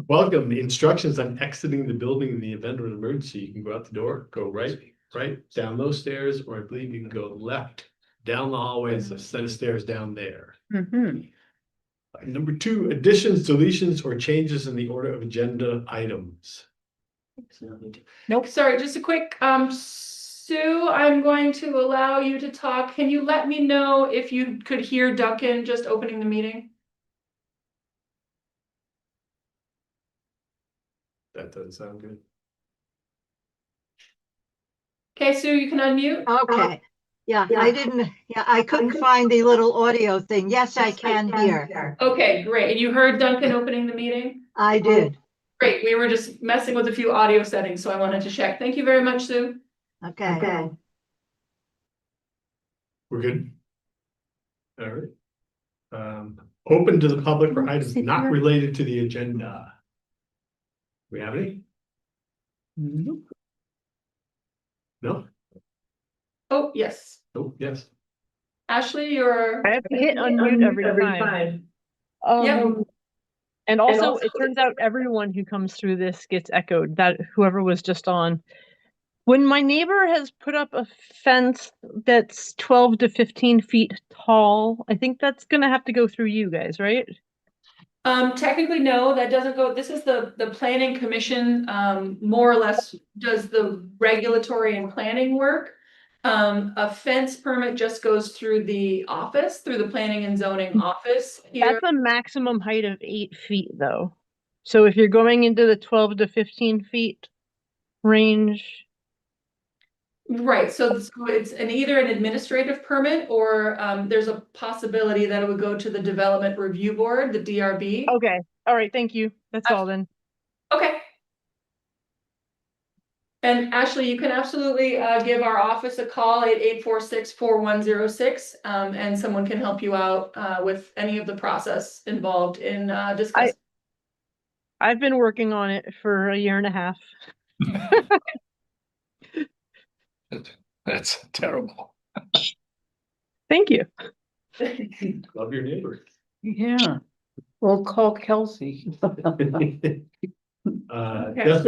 Welcome. Instructions on exiting the building in the event of an emergency. You can go out the door, go right, down those stairs, or I believe you can go left, down the hallway, it's a set of stairs down there. Number 2, additions, deletions, or changes in the order of agenda items. Nope. Sorry, just a quick, Sue, I'm going to allow you to talk. Can you let me know if you could hear Duncan just opening the meeting? That doesn't sound good. Okay, Sue, you can unmute. Okay. Yeah, I couldn't find the little audio thing. Yes, I can hear. Okay, great. And you heard Duncan opening the meeting? I did. Great. We were just messing with a few audio settings, so I wanted to check. Thank you very much, Sue. Okay. We're good. All right. Open to the public for items not related to the agenda. We have any? No? Oh, yes. Oh, yes. Ashley, you're. I have to hit unmute every time. Yep. And also, it turns out everyone who comes through this gets echoed, that whoever was just on. When my neighbor has put up a fence that's 12 to 15 feet tall, I think that's going to have to go through you guys, right? Technically, no, that doesn't go. This is the planning commission, more or less does the regulatory and planning work. A fence permit just goes through the office, through the planning and zoning office here. That's a maximum height of 8 feet, though. So if you're going into the 12 to 15 feet range. Right, so it's either an administrative permit or there's a possibility that it would go to the Development Review Board, the DRB. Okay, all right, thank you. That's all then. Okay. And Ashley, you can absolutely give our office a call at 846-4106, and someone can help you out with any of the process involved in discussing. I've been working on it for a year and a half. That's terrible. Thank you. Love your neighbor. Yeah, we'll call Kelsey. Jessica,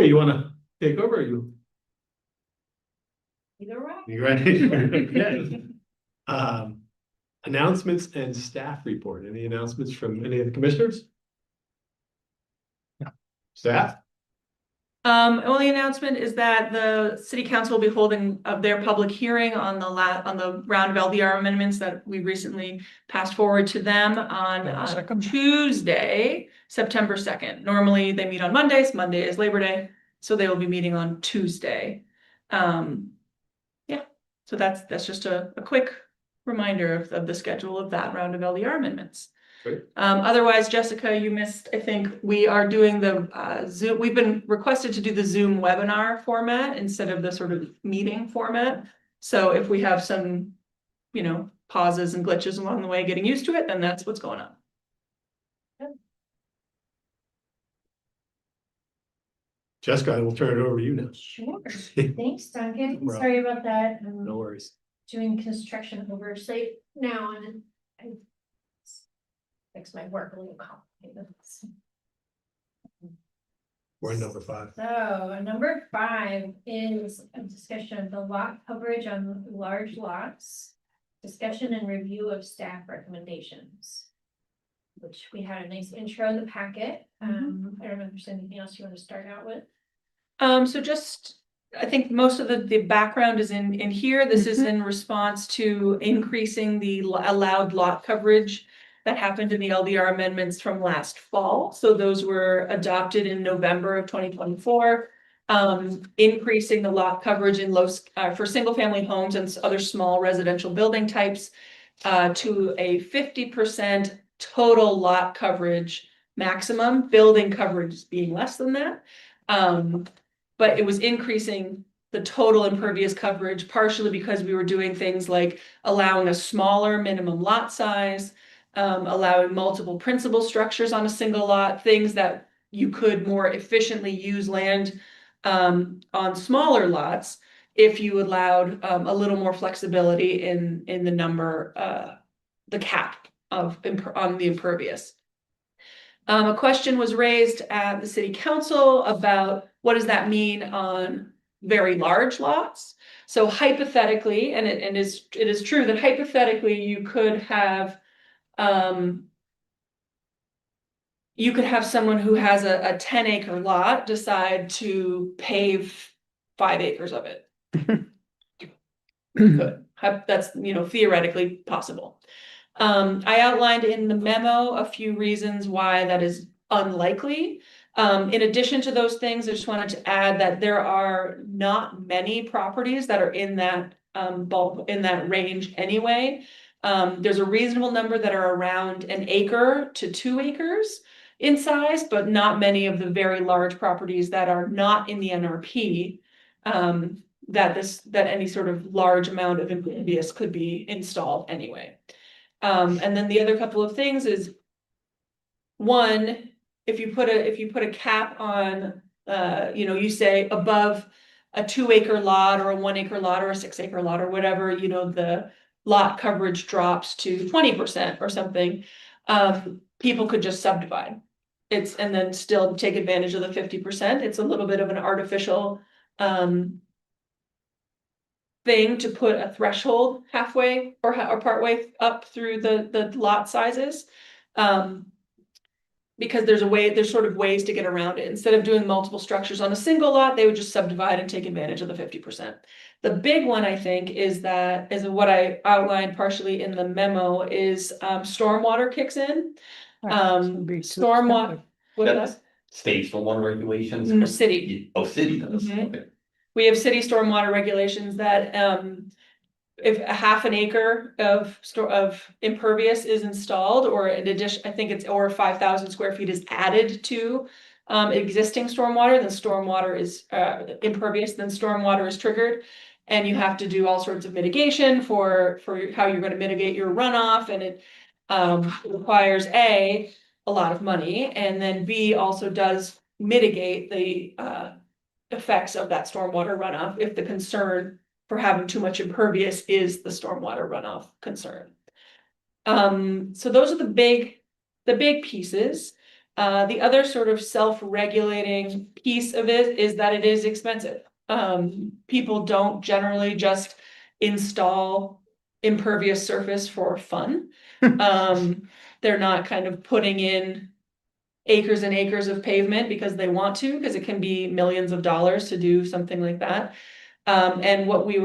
you want to take over? Or you? Either way. You ready? Okay. Announcements and staff report. Any announcements from any of the commissioners? Staff? Only announcement is that the city council will be holding their public hearing on the round of LDR amendments that we recently passed forward to them on Tuesday, September 2nd. Normally they meet on Mondays. Monday is Labor Day, so they will be meeting on Tuesday. Yeah, so that's just a quick reminder of the schedule of that round of LDR amendments. Otherwise, Jessica, you missed, I think we are doing the Zoom. We've been requested to do the Zoom webinar format instead of the sort of meeting format. So if we have some, pauses and glitches along the way, getting used to it, then that's what's going on. Jessica, I will turn it over to you now. Sure. Thanks, Duncan. Sorry about that. No worries. Doing construction oversight now, and I makes my work a little complicated. We're in number 5. So number 5 is a discussion of the lot coverage on large lots, discussion and review of staff recommendations, which we had a nice intro in the packet. I don't know if there's anything else you want to start out with. So just, I think most of the background is in here. This is in response to increasing the allowed lot coverage that happened in the LDR amendments from last fall. So those were adopted in November of 2024, increasing the lot coverage in for single family homes and other small residential building types to a 50% total lot coverage maximum, building coverage being less than that. But it was increasing the total impervious coverage, partially because we were doing things like allowing a smaller minimum lot size, allowing multiple principal structures on a single lot, things that you could more efficiently use land on smaller lots if you allowed a little more flexibility in the number, the cap on the impervious. A question was raised at the city council about what does that mean on very large lots? So hypothetically, and it is true that hypothetically you could have someone who has a 10-acre lot decide to pave 5 acres of it. Could. That's, theoretically possible. I outlined in the memo a few reasons why that is unlikely. In addition to those things, I just wanted to add that there are not many properties that are in that in that range anyway. There's a reasonable number that are around 1 acre to 2 acres in size, but not many of the very large properties that are not in the NRP. That any sort of large amount of impervious could be installed anyway. And then the other couple of things is, one, if you put a cap on, you say above a 2-acre lot or a 1-acre lot or a 6-acre lot or whatever, the lot coverage drops to 20% or something, people could just subdivide. And then still take advantage of the 50%. It's a little bit of an artificial, thing to put a threshold halfway or partway up through the lot sizes. Because there's sort of ways to get around it. Instead of doing multiple structures on a single lot, they would just subdivide and take advantage of the 50%. The big one, I think, is what I outlined partially in the memo is stormwater kicks in. Stormwater. What is that? State stormwater regulations? No, city. Oh, city does, Mhm. okay. We have city stormwater regulations that if a 1/2 acre of impervious is installed, or in addition, I think it's or 5,000 square feet is added to existing stormwater, then stormwater is impervious, then stormwater is triggered. And you have to do all sorts of mitigation for how you're going to mitigate your runoff, and it requires a lot of money, and then B also does mitigate the effects of that stormwater runoff if the concern for having too much impervious is the stormwater runoff concern. So those are the big pieces. The other sort of self-regulating piece of it is that it is expensive. People don't generally just install impervious surface for fun. They're not kind of putting in acres and acres of pavement because they want to, because it can be millions of dollars to do something like that. And what we've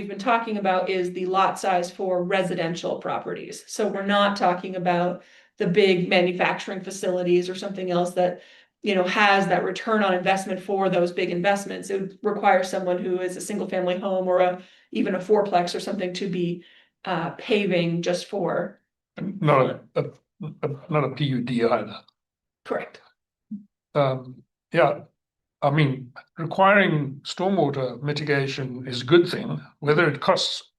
been talking about is the lot size for residential properties. So we're not talking about the big manufacturing facilities or something else that, has that return on investment for those big investments. It would require someone who is a single family home or even a 4-plex or something to be paving just for. Not a PUD either. Correct. Yeah, I mean, requiring stormwater mitigation is a good thing, whether it costs.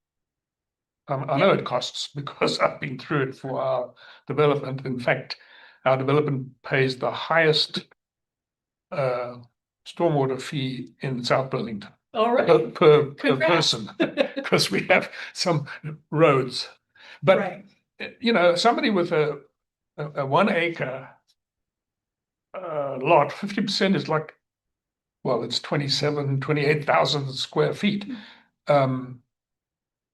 I know it costs because I've been through it for our development. In fact, our development pays the highest stormwater fee in South Burlington. All right. Per person, because we have some roads. But, right. Somebody with a 1 acre lot, 50% is like, well, it's 28,000 square feet. And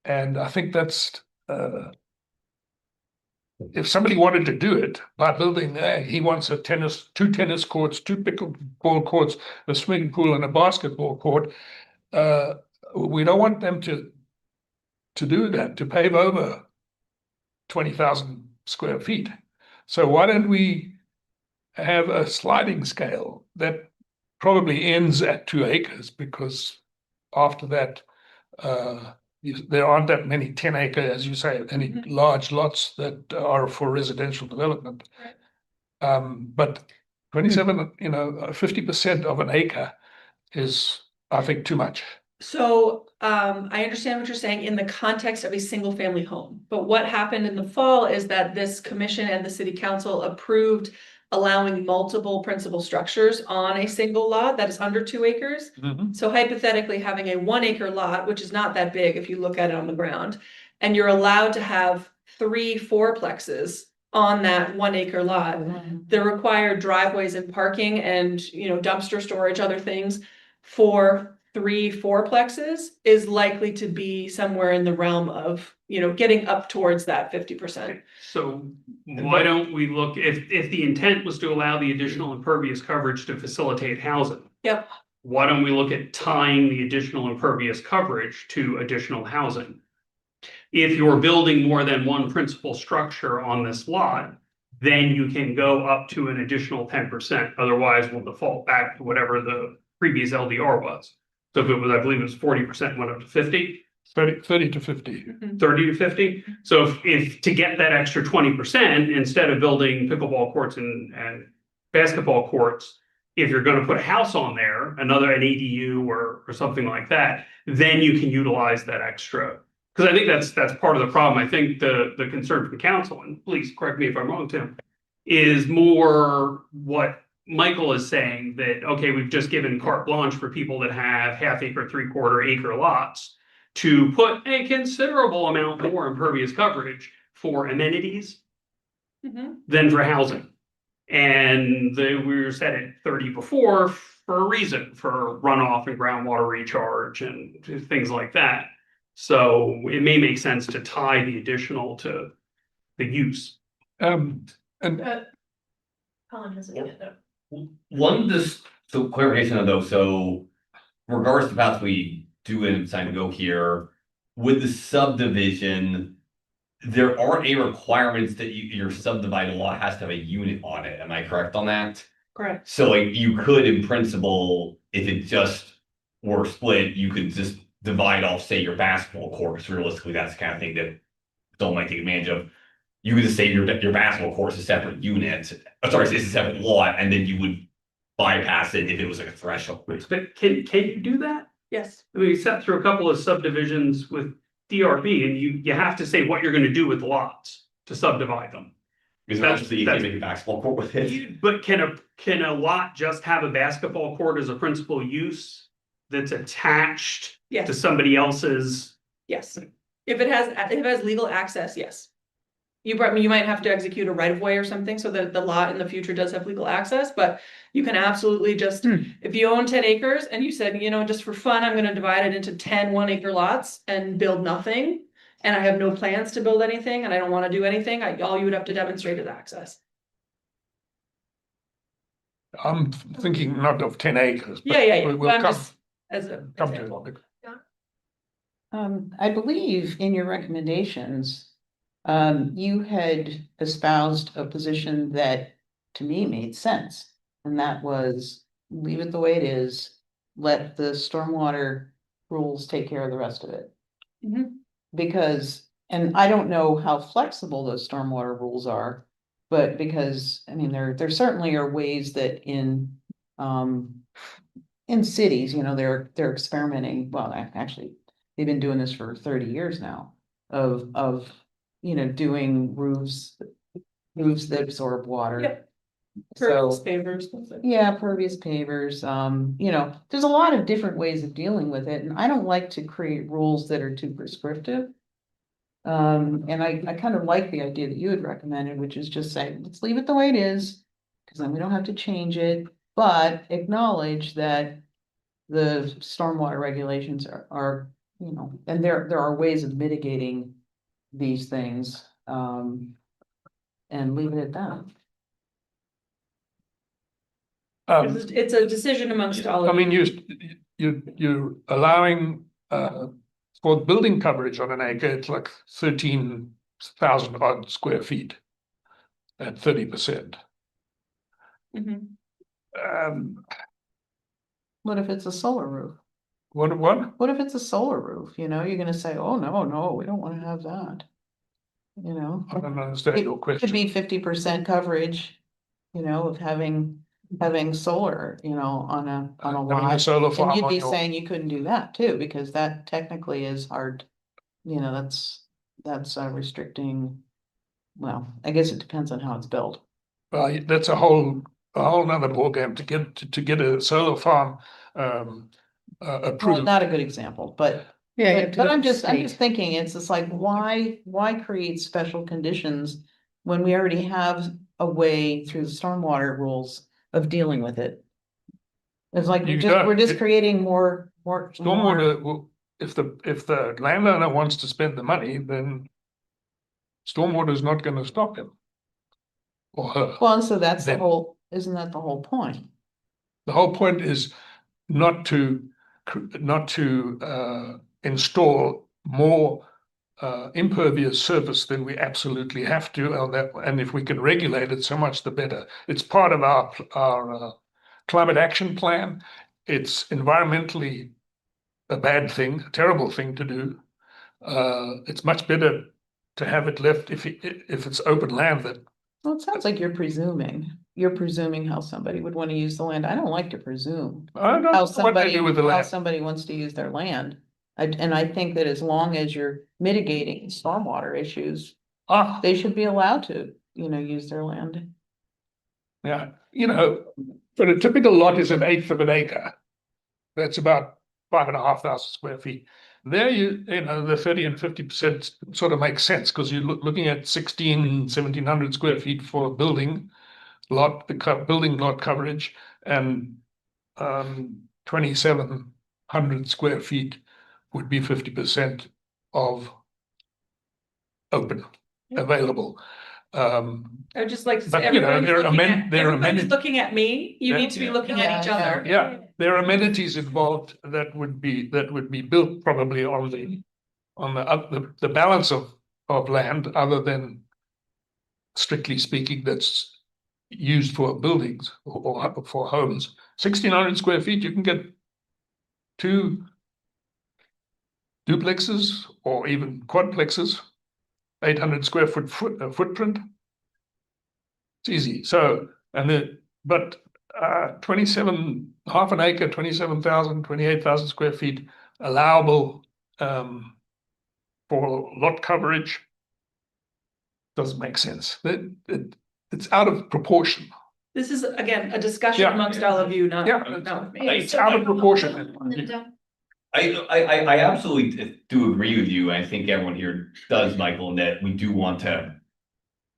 I think that's, if somebody wanted to do it by building he wants 2 tennis courts, 2 pickleball courts, a swimming pool and a basketball court. We don't want them to do that, to pave over 20,000 square feet. So why don't we have a sliding scale that probably ends at 2 acres, because after that, there aren't that many 10-acre, as you say, any large lots that are for residential development. Right. But 27, 50% of 1 acre is, I think, too much. So I understand what you're saying in the context of a single family home, but what happened in the fall is that this commission and the city council approved allowing multiple principal structures on a single lot that is under 2 acres. Mm-hmm. So hypothetically having a 1 acre lot, which is not that big if you look at it on the ground, and you're allowed to have 3 4-plexes on that 1 acre lot, the required driveways and parking and, dumpster storage, other things for 3 4plexes is likely to be somewhere in the realm of, getting up towards that 50%. So why don't we look, if the intent was to allow the additional impervious coverage to facilitate housing? Yep. Why don't we look at tying the additional impervious coverage to additional housing? If you're building more than one principal structure on this lot, then you can go up to an additional 10%. Otherwise, we'll default back to whatever the previous LDR was. So if it was, I believe it was 40%, went up to 50. 30 to 50. 30 to 50. So if to get that extra 20%, instead of building pickleball courts and basketball courts, if you're going to put a house on there, an ADU or something like that, then you can utilize that extra. Because I think that's part of the problem. I think the concern from council, and please correct me if I'm wrong, Tim, is more what Michael is saying, that, okay, we've just given carte blanche for people that have half acre, 3/4 acre lots to put a considerable amount more impervious coverage for amenities than for housing. And we were set at 30 before for a reason, for runoff and groundwater recharge and things like that. So it may make sense to tie the additional to the use. Colin has a hand up. One, just so clarification on those, so regards to paths we do and decide to go here, with the subdivision, there aren't any requirements that your subdivided lot has to have a unit on it. Am I correct on that? Correct. So like you could, in principle, if it just were split, you could just divide off, say, your basketball court, because realistically, that's the kind of thing that don't might take advantage of. You could just say your basketball court is a separate unit, it's a separate lot, and then you would bypass it if it was like a threshold. But can you do that? Yes. I mean, we sat through a couple of subdivisions with DRB, and you have to say what you're going to do with the lots to subdivide them. Because obviously you can't make a basketball court with it. But can a lot just have a basketball court as a principal use that's attached to Yes. somebody else's? Yes. If it has legal access, yes. You might have to execute a right of way or something so that the lot in the future does have legal access, but you can absolutely just, if you own 10 acres and you said, just for fun, I'm gonna divide it into 10 1-acre lots and build nothing. And I have no plans to build anything and I don't wanna do anything, all you would have to demonstrate is access. I'm thinking not of 10 acres. but Yeah. We'll I'm come, just, as a come to example. it. I believe in your recommendations, you had espoused a position that to me made sense. And that was leave it the way it is, let the stormwater rules take care of the rest of it. Because, and I don't know how flexible those stormwater rules are, but because, I mean, there certainly are ways that in cities, they're experimenting, well, actually, they've been doing this for 30 years now of doing roofs that absorb water. Yep. So, Pervious pavers. things like that. yeah, pervious pavers, there's a lot of different ways of dealing with it, and I don't like to create rules that are too prescriptive. And I kind of like the idea that you had recommended, which is just say, let's leave it the way it is, because then we don't have to change it, but acknowledge that the stormwater regulations are, and there are ways of mitigating these things, and leave it at that. It's a decision amongst all of I mean, you. you're allowing, for building coverage on an acre, it's like 13,000 odd square feet at 30%. What if it's a solar roof? What? What if it's a solar roof? You're gonna say, oh, no, we don't wanna have that. I don't understand your It could question. be 50% coverage, of having solar, on a Having a lot. solar And farm you'd on be your- saying you couldn't do that too, because that technically is hard. That's restricting, well, I guess it depends on how it's built. Well, that's a whole nother ballgame to get a solar farm Well, approved. not a good example, but I'm just thinking, it's just like, why create special conditions when we already have a way through the stormwater rules of dealing with it? It's like You we're just don't- creating more. Stormwater, if the landowner wants to spend the money, then stormwater is not gonna stop him. Or her. Well, and so that's the Then- whole, isn't that the whole point? The whole point is not to install more impervious surface than we absolutely have to, and if we can regulate it, so much the better. It's part of our climate action plan. It's environmentally a bad thing, a terrible thing to do. It's much better to have it left if it's open land that. Well, it sounds like you're presuming how somebody would want to use the land. I don't like to presume I don't know how what they do with the how land. somebody wants to use their land. And I think that as long as you're mitigating stormwater issues, they should be allowed to, use their land. Yeah, but a typical lot is 1/8 of an acre. That's about 5,500 square feet. There the 30 and 50% sort of makes sense because you're looking at 1,700 square feet for a building lot, building lot coverage, and 2,700 square feet would be 50% of open available. I would just like to say, But, everybody's amenities. looking at me, you need to be looking at each other. Yeah, there are amenities involved that would be built probably on the balance of land other than strictly speaking that's used for buildings or for homes. 1,600 square feet, you can get 2 duplexes or even quadplexes, 800 square foot footprint. It's easy. So, but 27, half an acre, 27,000, 28,000 square feet allowable for lot coverage doesn't make sense. It's out of proportion. This is, again, a discussion Yeah. amongst all of you, not Yeah. me. It's out of proportion. I absolutely do agree with you. I think everyone here does, Michael, in that we do want to.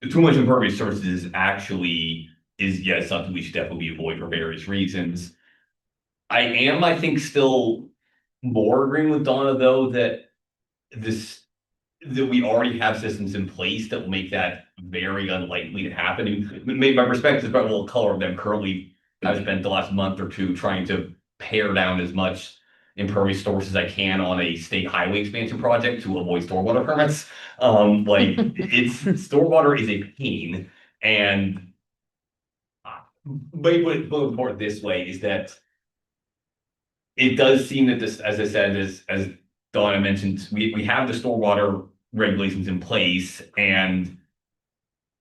Too much impervious surfaces actually is something we should definitely avoid for various reasons. I think, still more agreeing with Donna though that we already have systems in place that will make that very unlikely to happen. And maybe my perspective is about a little color of them currently. I've spent the last month or two trying to pare down as much impervious surface as I can on a state highway expansion project to avoid stormwater permits. Stormwater is a pain, and but more this way is that it does seem that this, as I said, as Donna mentioned, we have the stormwater regulations in place, and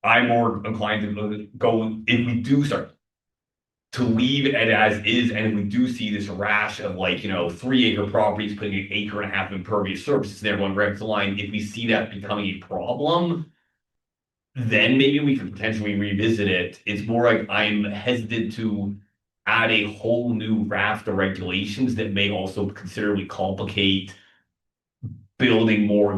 I'm more inclined to go, if we do start to leave it as is, and if we do see this rash of 3-acre properties putting 1.5 acres of impervious surfaces there going right to the line, if we see that becoming a problem, then maybe we could potentially revisit it. It's more like I'm hesitant to add a whole new raft of regulations that may also considerably complicate building more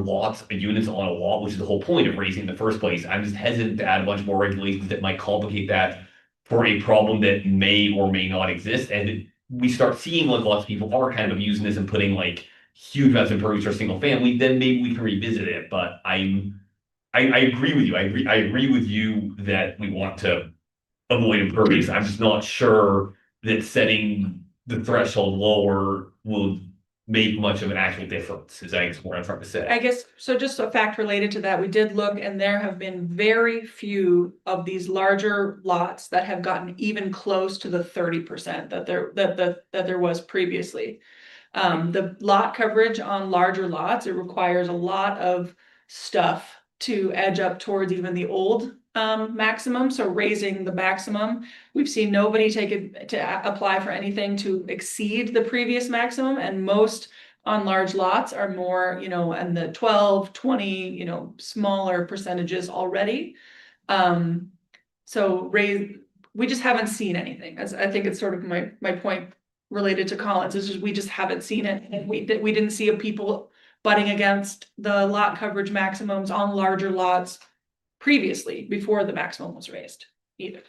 units on a lot, which is the whole point of raising in the first place. I'm just hesitant to add a bunch more regulations that might complicate that for a problem that may or may not exist. And we start seeing lots of people are kind of abusing this and putting huge amounts of impervious for single family, then maybe we can revisit it. But I agree with you. I agree with you that we want to avoid impervious. I'm just not sure that setting the threshold lower will make much of an actual difference, is I guess what I'm trying to say. I guess, so just a fact related to that, we did look, and there have been very few of these larger lots that have gotten even close to the 30% that there was previously. The lot coverage on larger lots, it requires a lot of stuff to edge up towards even the old maximum, so raising the maximum. We've seen nobody take it to apply for anything to exceed the previous maximum, and most on large lots are more, in the 12, 20, smaller percentages already. So we just haven't seen anything. As I think it's sort of my point related to Collins, is just we just haven't seen it, and we didn't see people butting against the lot coverage maximums on larger lots previously, before the maximum was raised either.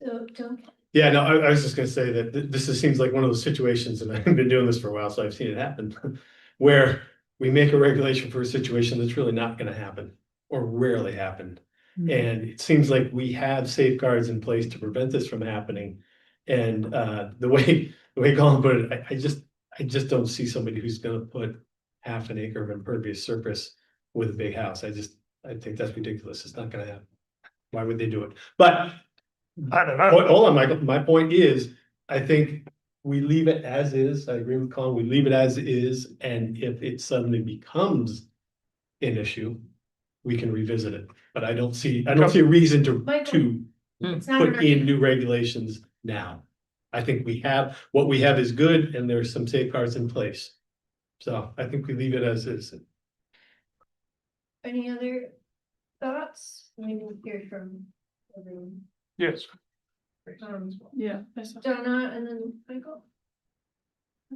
So don't, Yeah, no, I was just gonna say that seems like one of those situations, and I've been doing this for a while, so I've seen it happen. Where we make a regulation for a situation that's really not gonna happen, or rarely happen. And it seems like we have safeguards in place to prevent this from happening. And the way Colin put it, I just don't see somebody who's gonna put half an acre of impervious surface with a big house. I think that's ridiculous. It's not gonna happen. Why would they do it? But I don't know. hold on, Michael. My point is, I think we leave it as is. I agree with Colin. We leave it as is, and if it suddenly becomes an issue, we can revisit it. But I don't see a reason to it's not. put in new regulations now. I think what we have is good, and there's some safeguards in place. So I think we leave it as is. Any other thoughts? We didn't hear from everyone. Yes. Yeah. Donna and then Michael.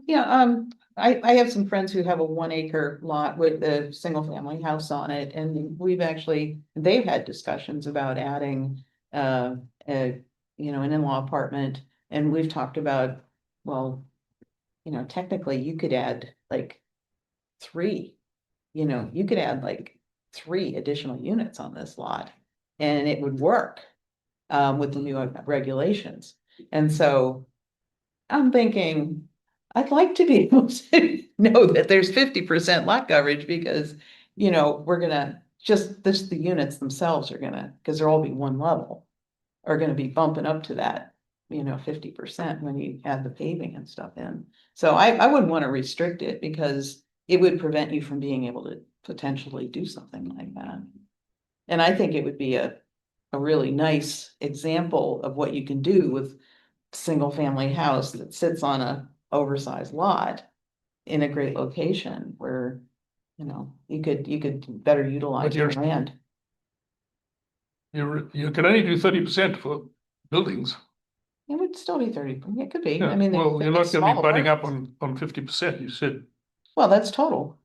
Yeah, I have some friends who have a 1 acre lot with a single family house on it, and they've had discussions about adding an in-law apartment, and we've talked about, well, technically you could add like 3, you could add like 3 additional units on this lot, and it would work with the new regulations. And so I'm thinking, I'd like to be able to know that there's 50% lot coverage, because, we're gonna the units themselves are gonna, because they'll all be one level, are gonna be bumping up to that, 50% when you add the paving and stuff in. So I wouldn't want to restrict it, because it would prevent you from being able to potentially do something like that. And I think it would be a really nice example of what you can do with single family house that sits on a oversized lot in a great location where, you could better utilize But your land. You can only do 30% for buildings. It would still be 30, it could be, Yeah, I mean. well, they're you're not gonna be small butting up apartments. on 50%, you said. Well, that's total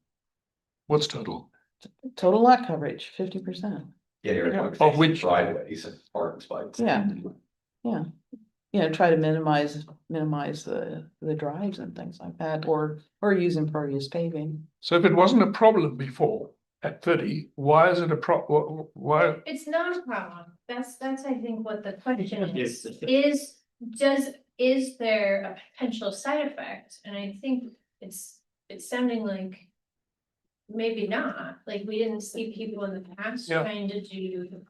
What's lot coverage, 50%. Of which- driveways and parking spots. Yeah. Try to minimize the drives and things like that, or use impervious paving. So if it wasn't a problem before at 30, why is it a why? It's not a problem. That's I think what the question Yes. is there a potential side effect? And I think it's sounding like maybe not, like we didn't see people in the past Yeah. trying to do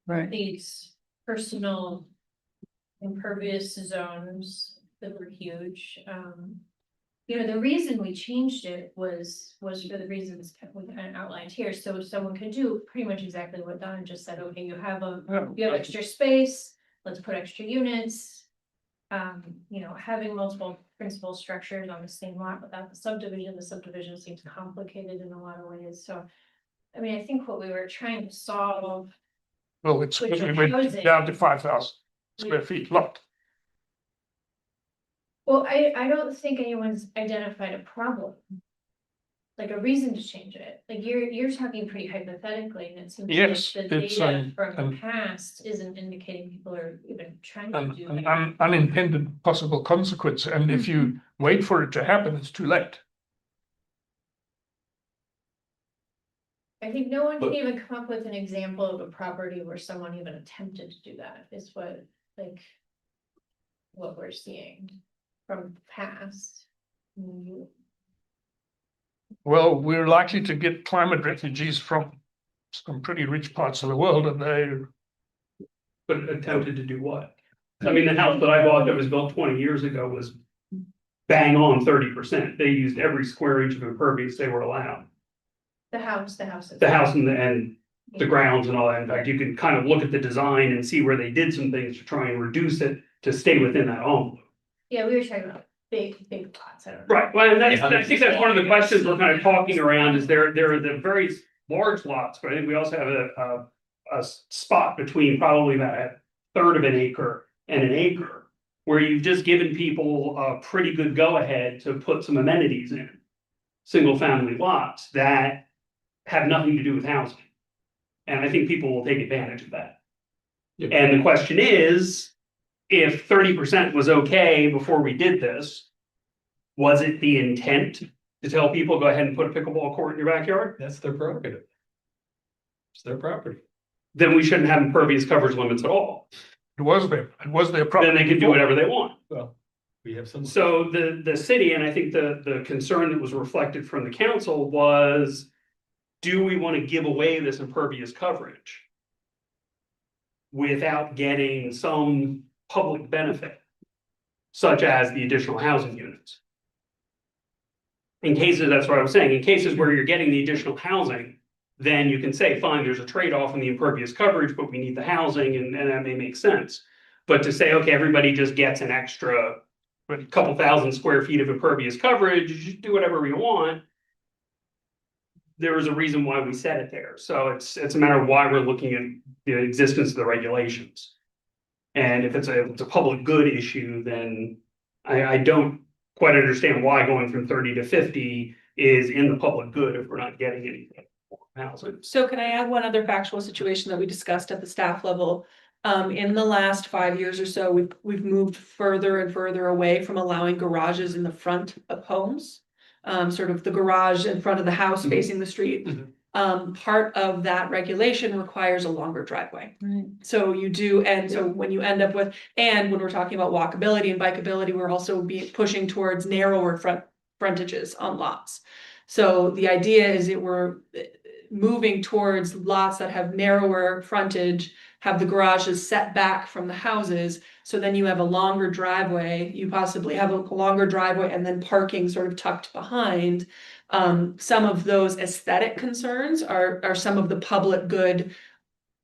Right. these personal impervious zones that were huge. The reason we changed it was for the reasons we kind of outlined here, so someone could do pretty much exactly what Don just said. Okay, you have extra space, let's put extra units. Having multiple principal structures on the same lot without the subdivision seems complicated in a lot of ways, so. I mean, I think what we were trying to solve. Well, it's Which we went housing? down to 5,000 square feet lot. Well, I don't think anyone's identified a problem. Like a reason to change it, like you're talking pretty hypothetically, and it seems Yes, like the it's, data from the an- past isn't indicating people are even trying to do An that. unintended possible consequence, and if you wait for it to happen, it's too late. I think no one can But- even come up with an example of a property where someone even attempted to do that, is what we're seeing from the past. Well, we're likely to get climate refugees from some pretty rich parts of the world, and But attempted to do what? I mean, the house that I bought that was built 20 years ago was bang on 30%. They used every square inch of impervious they were allowed. The house. The house and the grounds and all that. In fact, you can kind of look at the design and see where they did some things to try and reduce it to stay within that envelope. Yeah, we were talking about big plots, I don't know. Right, well, and Yeah, I think that's one of the questions we're kind of talking around is there are the very large lots, but I think we also have a spot between probably about a third of an acre and an acre, where you've just given people a pretty good go-ahead to put some amenities in. Single family lots that have nothing to do with housing. And I think people will take advantage of that. Yeah. And the question is, if 30% was okay before we did this, was it the intent to tell people, go ahead and put a pickleball court in your backyard? That's their prerogative. It's their property. Then we shouldn't have impervious coverage limits at all. It was their Then property. they can do before. whatever they want. Well, we have some. So the city, and I think the concern that was reflected from the council was, do we want to give away this impervious coverage without getting some public benefit, such as the additional housing units? In cases, that's what I was saying, in cases where you're getting the additional housing, then you can say, fine, there's a trade-off in the impervious coverage, but we need the housing, and that may make sense. But to say, okay, everybody just gets an extra couple thousand square feet of impervious coverage, you just do whatever we want. There was a reason why we set it there. So it's a matter of why we're looking at the existence of the regulations. And if it's a public good issue, then I don't quite understand why going from 30 to 50 is in the public good if we're not getting anything for housing. So can I add one other factual situation that we discussed at the staff level? In the last 5 years or so, we've moved further and further away from allowing garages in the front of homes. Sort of the garage in front of the house facing the street. Part of that regulation requires a longer driveway. Right. So you do, and so when you end up with, and when we're talking about walkability and bikeability, we're also pushing towards narrower frontages on lots. So the idea is that we're moving towards lots that have narrower frontage, have the garages set back from the houses. So then you have a longer driveway, you possibly have a longer driveway and then parking sort of tucked behind. Some of those aesthetic concerns are some of the public good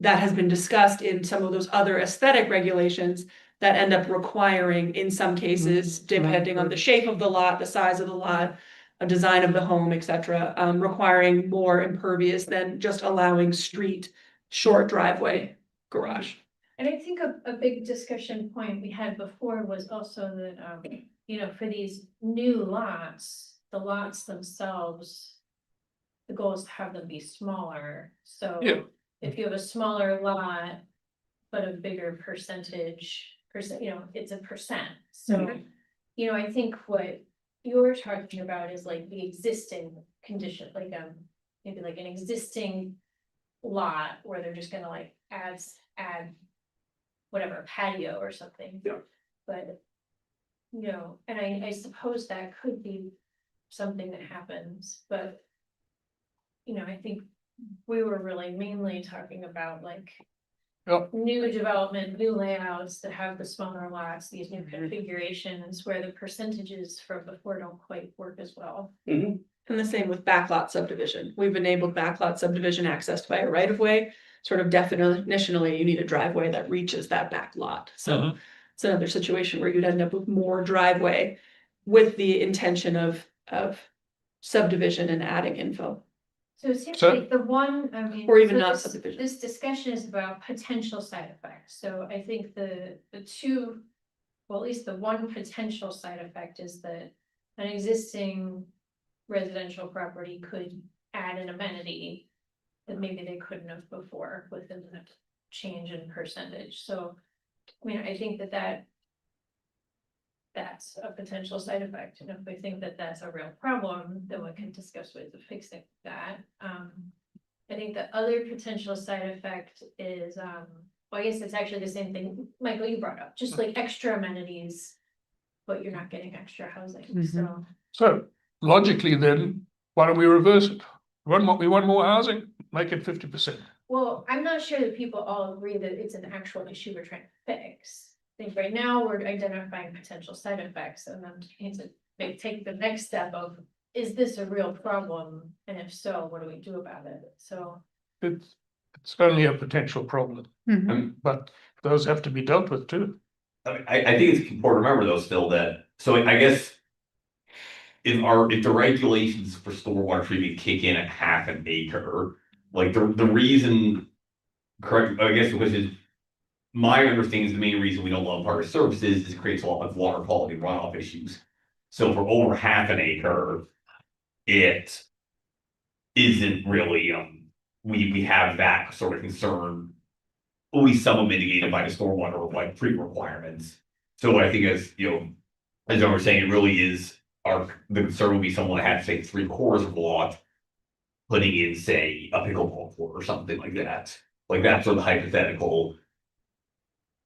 that has been discussed in some of those other aesthetic regulations that end up requiring, in some cases, depending on the shape of the lot, the size of the lot, a design of the home, etc., requiring more impervious than just allowing street short driveway garage. And I think a big discussion point we had before was also that, you know, for these new lots, the lots themselves, the goal is to have them be smaller. So Yeah. if you have a smaller lot, but a bigger percentage, you know, it's a percent. So, you know, I think what you're talking about is like the existing condition, like, maybe like an existing lot where they're just gonna like add whatever, patio or something. Yeah. But, you know, and I suppose that could be something that happens, but, you know, I think we were really mainly talking about like Yep. new development, new layouts that have the smaller lots, these new configurations where the percentages from before don't quite work as well. And the same with backlot subdivision. We've enabled backlot subdivision accessed by a right of way. Sort of definitionally, you need a driveway that reaches that back lot. So it's another situation where you'd end up with more driveway with the intention of subdivision and adding info. So it seems So- like the one, I mean. Or even so not this- subdivision. This discussion is about potential side effects, so I think the two, well, at least the one potential side effect is that an existing residential property could add an amenity that maybe they couldn't have before within the change in percentage, so, I mean, I think that's a potential side effect, and if we think that that's a real problem, then we can discuss ways of fixing that. I think the other potential side effect is, well, I guess it's actually the same thing, Michael, you brought up, just like extra amenities, but you're not getting extra housing, so. So logically then, why don't we reverse it? We want more housing, make it 50%. Well, I'm not sure that people all agree that it's an actual issue we're trying to fix. I think right now we're identifying potential side effects and then need to take the next step of, is this a real problem? And if so, what do we do about it? So. It's only a potential problem, but those have to be dealt with too. I think it's important to remember though still that, so I guess. If the regulations for stormwater treatment kick in at half an acre, like the reason. Correct, I guess because it's. My understanding is the main reason we don't love part of services is it creates a lot of water quality runoff issues. So for over half an acre. It isn't really we have that sort of concern always somewhat mitigated by the stormwater like pre-requirements. So I think as John was saying, it really is the concern would be someone that had say 3/4 of the lot, putting in say a pickleball court or something like that. Like that's sort of hypothetical.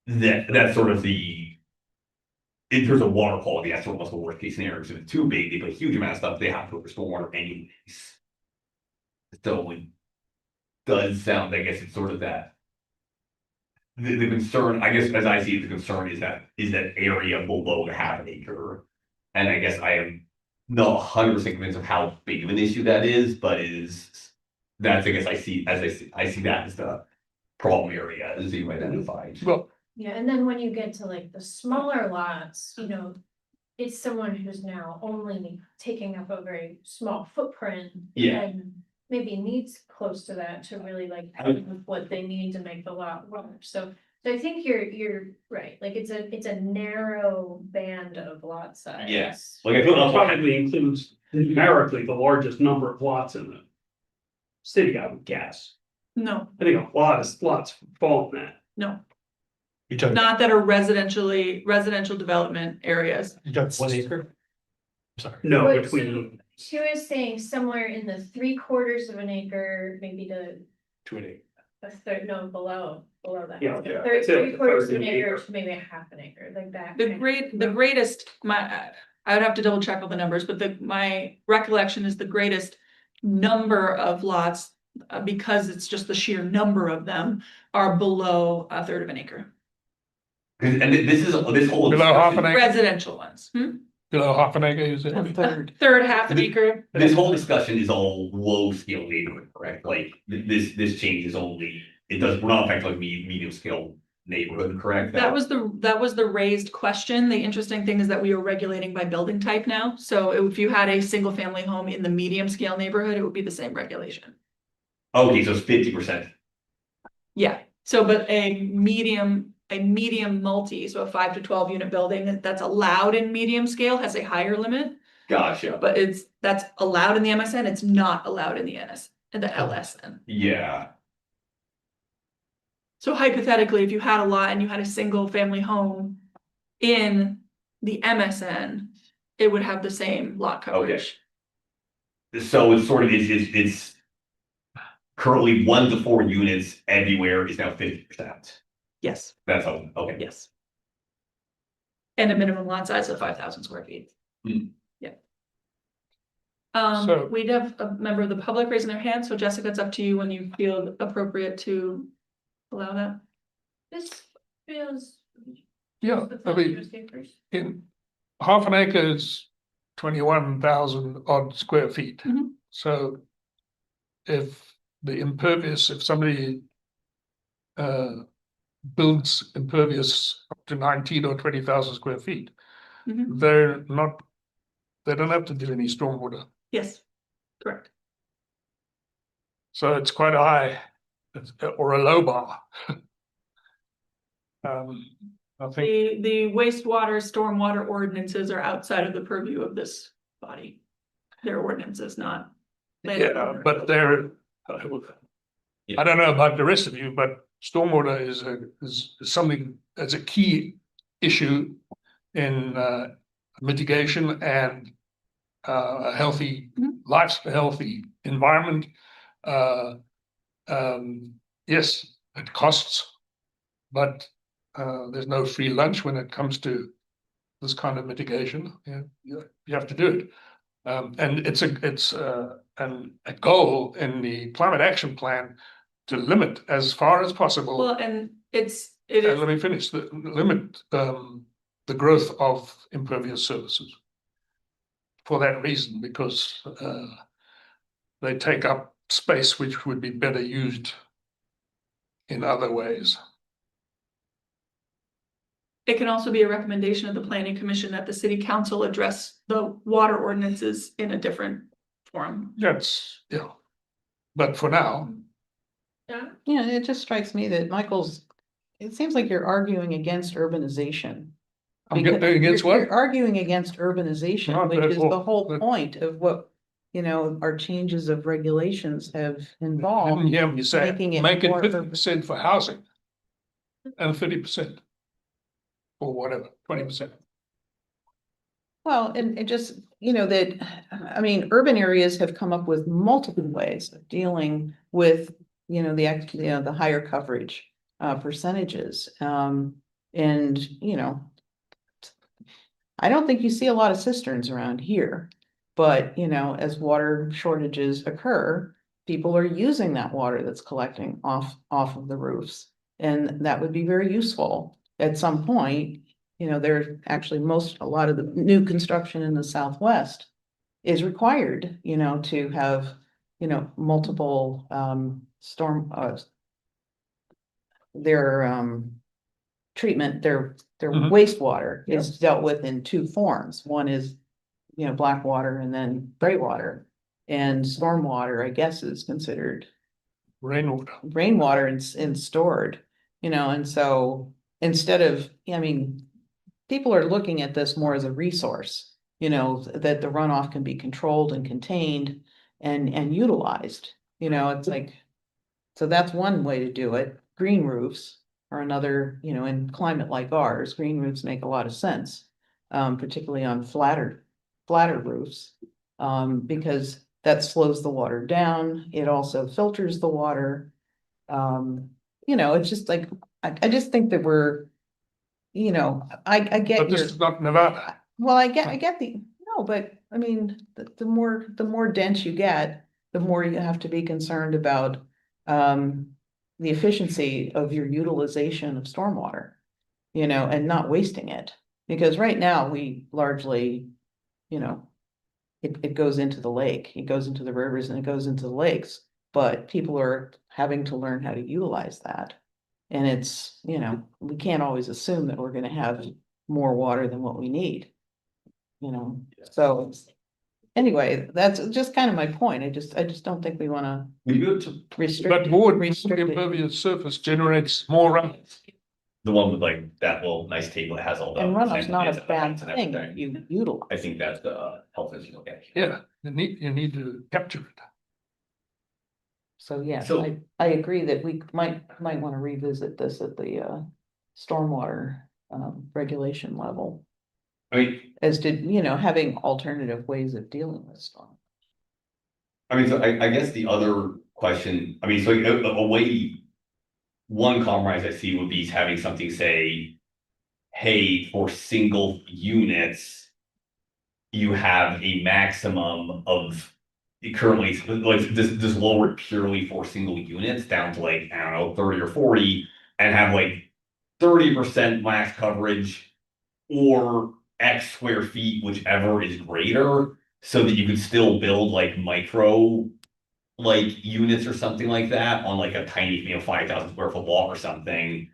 That's sort of in terms of water quality, that's sort of the worst case scenario. So if it's too big, they put a huge amount of stuff, they have to put for stormwater anyways. So it does sound, I guess it's sort of that. The concern, I guess, as I see it, the concern is that area below the half an acre. And I guess I am not 100% convinced of how big of an issue that is, but I guess I see that as the problem area as you identified. Well, Yeah, and then when you get to like the smaller lots, it's someone who's now only taking up a very small footprint. Yeah. And maybe needs close to that to really like have what they need to make the lot work. So I think you're right, like it's a narrow band of lot size. Yes, like I feel It probably includes numerically the largest number of lots in the city, I would guess. No, I think a lot of lots fall in that. no, You're talking, not that are residential development areas. you're talking 1 acre? Sorry. No, But between, She was saying somewhere in the 3/4 of an acre, maybe to 2 an acre. a third, no, below that. Yeah, So yeah. Third, I'd say 3/4 of an an acre acre. to maybe a half an acre, like that. The greatest, I would have to double check all the numbers, but my recollection is the greatest number of lots, because it's just the sheer number of them, are below a third of an acre. And this whole below half an discussion, acre, Residential ones. below half an acre, is it? A third. Third, half an acre. this whole discussion is all low scale neighborhood, correct? Like this change is only, we're not affecting like medium scale neighborhood, correct? That was the raised question. The interesting thing is that we are regulating by building type now. So if you had a single family home in the medium scale neighborhood, it would be the same regulation. Okay, so it's 50%. Yeah, so but a medium multi, so a 5 to 12 unit building that's allowed in medium scale has a higher limit, Gotcha. but that's allowed in the MSN, it's not allowed in the LSN. Yeah. So hypothetically, if you had a lot and you had a single family home in the MSN, it would have the same lot coverage. So it's sort of it's currently 1 to 4 units everywhere is now 50%. Yes, That's all. Okay. yes. And a minimum lot size of 5,000 square feet. Hmm. Yeah. So- We'd have a member of the public raising their hand, so Jessica, it's up to you when you feel appropriate to allow that. This feels. Yeah, I mean, in half an acre is 21,000 odd square feet. Mhm. So if somebody builds impervious up to 19 or 20,000 square feet, Mhm. they don't have to do any stormwater. Yes, correct. So it's quite a high or a low bar. I think, The wastewater, stormwater ordinances are outside of the purview of this body. Their ordinances, not. yeah, but they're, I don't know about the rest of you, but stormwater is something that's a key issue in mitigation and a healthy life, a healthy environment. Yes, it costs, but there's no free lunch when it comes to this kind of mitigation. You have to do it, and it's a goal in the climate action plan to limit as far as possible. Well, and it is. Let me finish. Limit the growth of impervious surfaces. For that reason, because they take up space which would be better used in other ways. It can also be a recommendation of the planning commission that the city council address the water ordinances in a different forum. That's, but for now, Yeah, it just strikes me that it seems like you're arguing against urbanization. I'm getting against You're what? arguing against urbanization, Not which at is all. the whole But- point of what our changes of regulations have involved. Didn't hear me say, making it make it more 50% for housing. And 30%. Or whatever, 20%. Well, and it just, urban areas have come up with multiple ways of dealing with, the higher coverage percentages. And, I don't think you see a lot of cisterns around here. But, as water shortages occur, people are using that water that's collecting off of the roofs. And that would be very useful at some point. There actually a lot of the new construction in the Southwest is required, to have, multiple storm their treatment, their Mhm. wastewater is dealt with in two forms. One is, black water and then gray water. And stormwater, I guess, is considered rainwater and stored, and so instead of, people are looking at this more as a resource, that the runoff can be controlled and contained and utilized, it's like, so that's one way to do it. Green roofs are another, in climate like ours, green roofs make a lot of sense, particularly on flatter roofs, because that slows the water down. It also filters the water. It's just like, I just think that we're, I get But this is not Nevada. well, I get no, but I mean, the more dense you get, the more you have to be concerned about, the efficiency of your utilization of stormwater, and not wasting it. Because right now we largely, it goes into the lake, it goes into the rivers and it goes into the lakes, but people are having to learn how to utilize that. And it's, we can't always assume that we're gonna have more water than what we need. So anyway, that's just kind of my point. I just don't think we wanna We go to restrict. But wood restrict it. impervious surface generates more runoff. the one with like that little nice table that has all the. And runoff's not a samples and bad heights and thing, everything. you utilize. I think that's the health issue. Okay. Yeah, you need to capture it. So yes, So- I agree that we might want to revisit this at the stormwater regulation level. I mean, As did, having alternative ways of dealing with storm. so I guess the other question, so a way. One compromise I see would be having something say, hey, for single units. You have a maximum of currently, like this lowered purely for single units down to like, I don't know, 30 or 40, and have like 30% max coverage. Or X square feet, whichever is greater, so that you could still build like micro. Like units or something like that on like a tiny, 5,000 square foot block or something.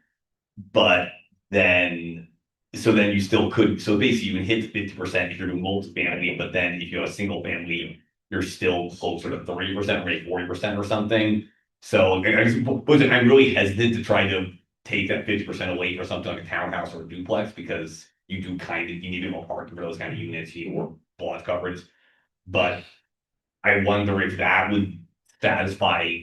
But then, so then you still could, so basically you can hit 50% if you're doing multifamily, but then if you have a single family, you're still closer to 30%, maybe 40% or something. So I'm really hesitant to try to take that 50% away for something like a townhouse or a duplex, because you do you need a bit more parking for those kind of units, you need more block coverage. But I wonder if that would satisfy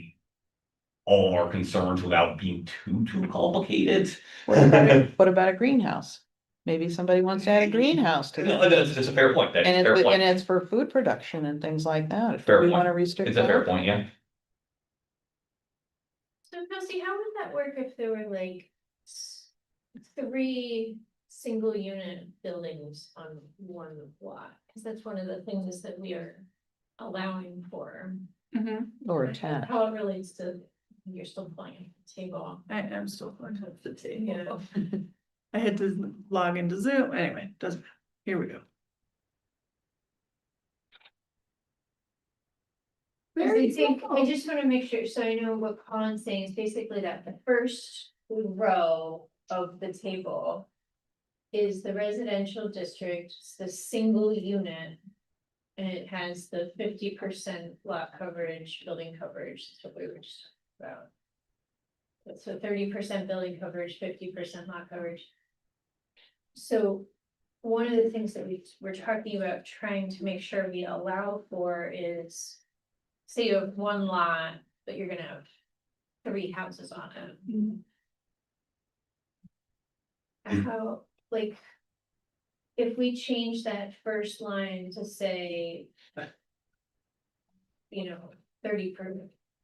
all our concerns without being too complicated. What about a greenhouse? Maybe somebody wants to add a greenhouse to No, that. that's a fair point. That's a And fair it's, point. and it's for food production and things like that. If Fair we point. want to restrict It's a fair that. point, yeah. So Kelsey, how would that work if there were like 3 single unit buildings on one lot? Because that's one of the things that we are allowing for. Or attached. How it relates to, you're still playing table. I am still plugged up to table. I had to log into Zoom. Anyway, doesn't matter. Here we go. I just want to make sure, so I know what Colin's saying is basically that the first row of the table is the residential district, it's the single unit. And it has the 50% lot coverage, building coverage, that's what we were just talking about. So 30% building coverage, 50% lot coverage. So one of the things that we're talking about trying to make sure we allow for is, say you have one lot, but you're gonna have 3 houses on it. How, like, if we change that first line to say,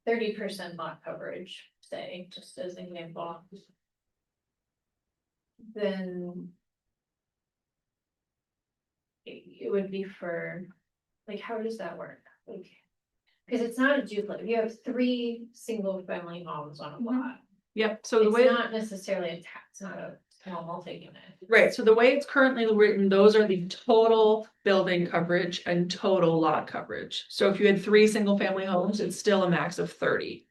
30% lot coverage, say, just as an example, then it would be for, like, how does that work? Like, because it's not a duplex. You have 3 single family homes on a lot. Yep, so the It's way. not necessarily it's not a small multi-unit. Right, so the way it's currently written, those are the total building coverage and total lot coverage. So if you had 3 single family homes, it's still a max of 30%.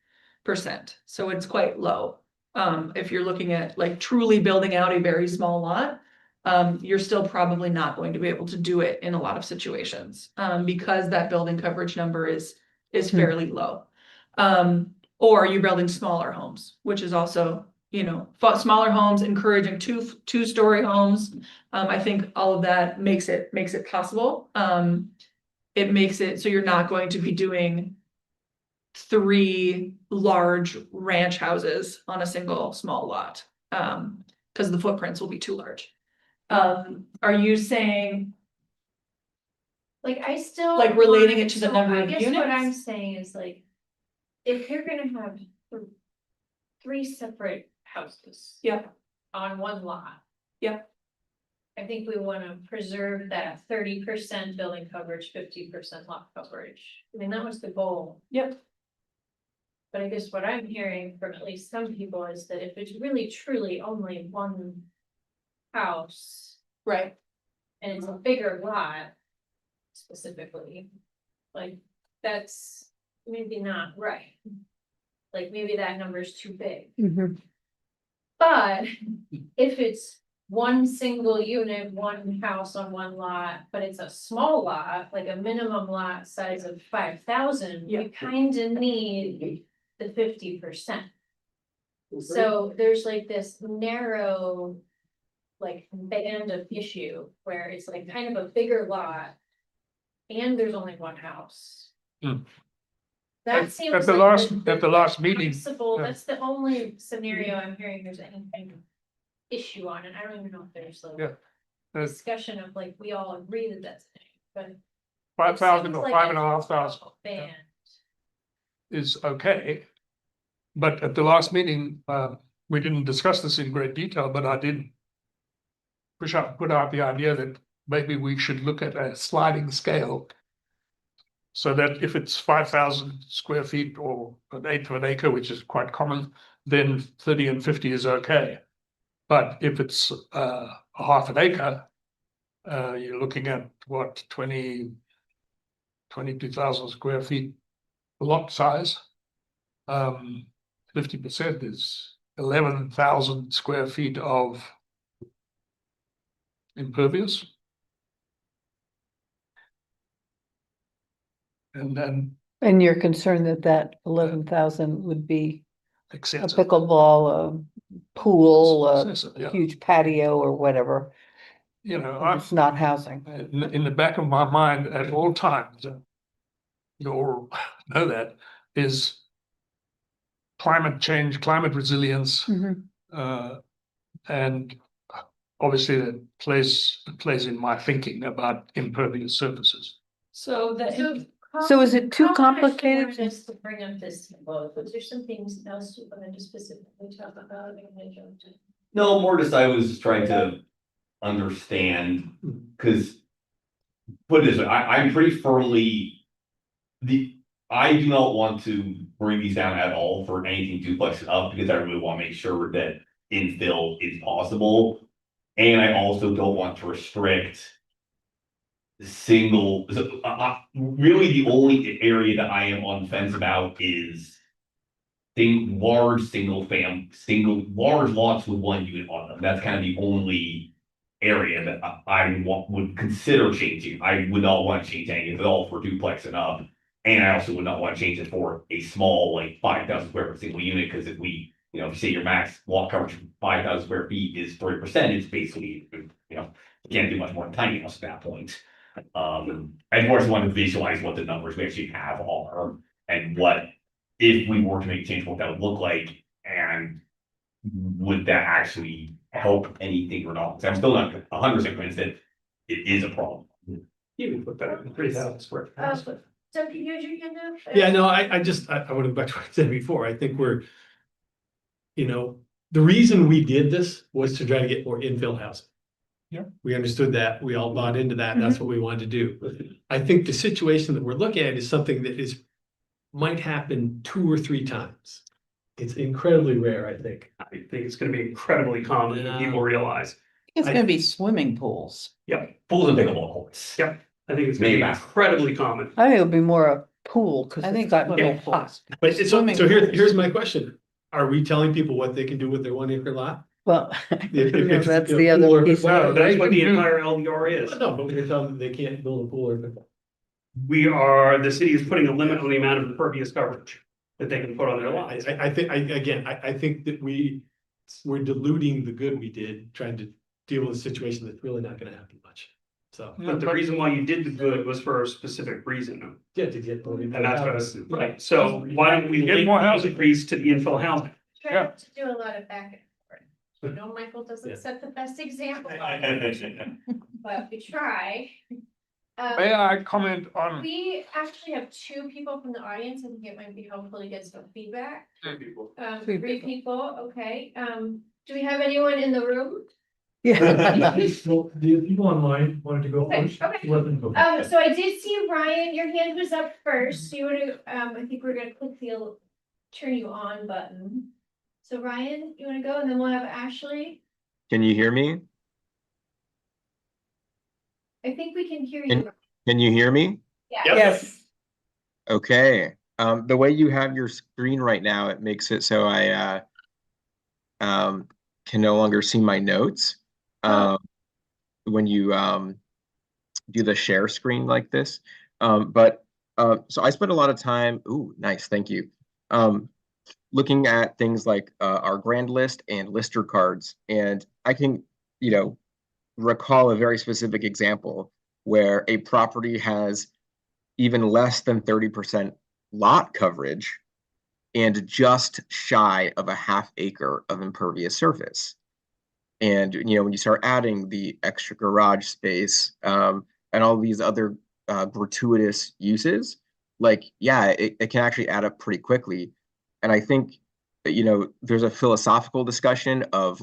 So it's quite low. If you're looking at like truly building out a very small lot, you're still probably not going to be able to do it in a lot of situations, because that building coverage number is fairly low. Or you're building smaller homes, which is also, smaller homes, encouraging two-story homes. I think all of that makes it possible. It makes it so you're not going to be doing 3 large ranch houses on a single small lot, because the footprints will be too large. Are you saying, Like, I still. like, relating it to the So number I of guess what I'm units? saying is like, if you're gonna have 3 separate houses. Yep. On one lot. Yep. I think we wanna preserve that 30% building coverage, 50% lot coverage. I mean, that was the goal. Yep. But I guess what I'm hearing from at least some people is that if it's really truly only one house Right. and it's a bigger lot specifically, like, that's maybe not right. Like, maybe that number is too big. But if it's one single unit, one house on one lot, but it's a small lot, like a minimum lot size of 5,000, you Yep. kind of need the 50%. So there's like this narrow, like, band of issue where it's like kind of a bigger lot and there's only one house. Hmm. That seems At the like last meeting, possible, yeah. that's the only scenario I'm hearing there's any kind of issue on it. I don't even know if there's like Yeah. Uh, discussion of like, we all agree that that's a thing, but. 5,000 or it seems like 5,500 a band. is okay. But at the last meeting, we didn't discuss this in great detail, but I did put out the idea that maybe we should look at a sliding scale. So that if it's 5,000 square feet or an eighth of an acre, which is quite common, then 30 and 50 is okay. But if it's a half an acre, you're looking at what, 22,000 square feet lot size. 50% is 11,000 square feet of impervious. And then And you're concerned that that 11,000 would be a excessive. pickleball, a pool, a Excessive, yeah. huge patio or whatever. You know, and It's not housing. in the back of my mind at all times, you all know that, is climate change, climate resilience, and obviously that plays in my thinking about impervious surfaces. So So is it too How much complicated? more just to bring up this, well, was there some things else you wanted to specifically talk about? No, more just I was trying to understand, because put it this way, I'm pretty firmly I do not want to bring these down at all for anything duplex up, because I really want to make sure that infill is possible. And I also don't want to restrict really the only area that I am on the fence about is large lots with 1 unit on them. That's kind of the only area that I would consider changing. I would not want to change anything at all for duplex and up. And I also would not want to change it for a small, like 5,000 square foot single unit, because if we, if you say your max lot coverage of 5,000 square feet is 30%, it's basically, can't do much more than tiny house at that point. I more just want to visualize what the numbers we actually have are, and what, if we were to make a change, what that would look like, and would that actually help anything or not? 'Cause I'm still not 100% convinced that it is a problem. You can put that in 3,000 square feet. So can you use your hand up? Yeah, no, I want to go back to what I said before. I think we're, the reason we did this was to try to get more infill housing. Yeah. We understood that. We all bought into that. That's what we wanted to do. I think the situation that we're looking at is something that might happen 2 or 3 times. It's incredibly rare, I think. I think it's gonna be incredibly common that people realize. It's gonna be swimming pools. Pools and pickleball courts. Yep, I think it's gonna be Maybe. incredibly common. I think it'll be more a pool, because I think it's got swimming no hot. pools. But so Swimming here's pools. my question. Are we telling people what they can do with their 1 acre lot? Well, If it's, that's you know, the pool or other piece. pickleball? Well, That's what the They can do- entire LDR is. No, but we're telling them they can't build a pool or pickleball. The city is putting a limit on the amount of impervious coverage that they can put on their lots. I think that we're diluting the good we did, trying to deal with a situation that's really not gonna happen much. So, But the reason why you did the good was for a specific reason, yeah, to get. and that's what I was, right, so why don't we Get link more those housing. increase to the infill housing? Try Yeah. not to do a lot of back and forth. I know Michael Yeah. doesn't set the best example, but we try. May I comment on? We actually have 2 people from the audience. I think it might be helpful to get some feedback. 3 people, okay. Do we have anyone in the room? Yeah. The people online wanted to go Okay, first. okay. Let them go. So I did see Ryan, your hand was up first. You wanna, I think we're gonna click the turn you on button. So Ryan, you wanna go, and then we'll have Ashley. Can you hear me? I think we can hear you. Can you hear me? Yeah. Yes. Okay. The way you have your screen right now, it makes it so I can no longer see my notes. When you do the share screen like this. So I spent a lot of time, ooh, nice, thank you. Looking at things like our grand list and lister cards. And I can, recall a very specific example where a property has even less than 30% lot coverage and just shy of a ½ acre of impervious surface. And, when you start adding the extra garage space and all these other gratuitous uses, it can actually add up pretty quickly. And I think, there's a philosophical discussion of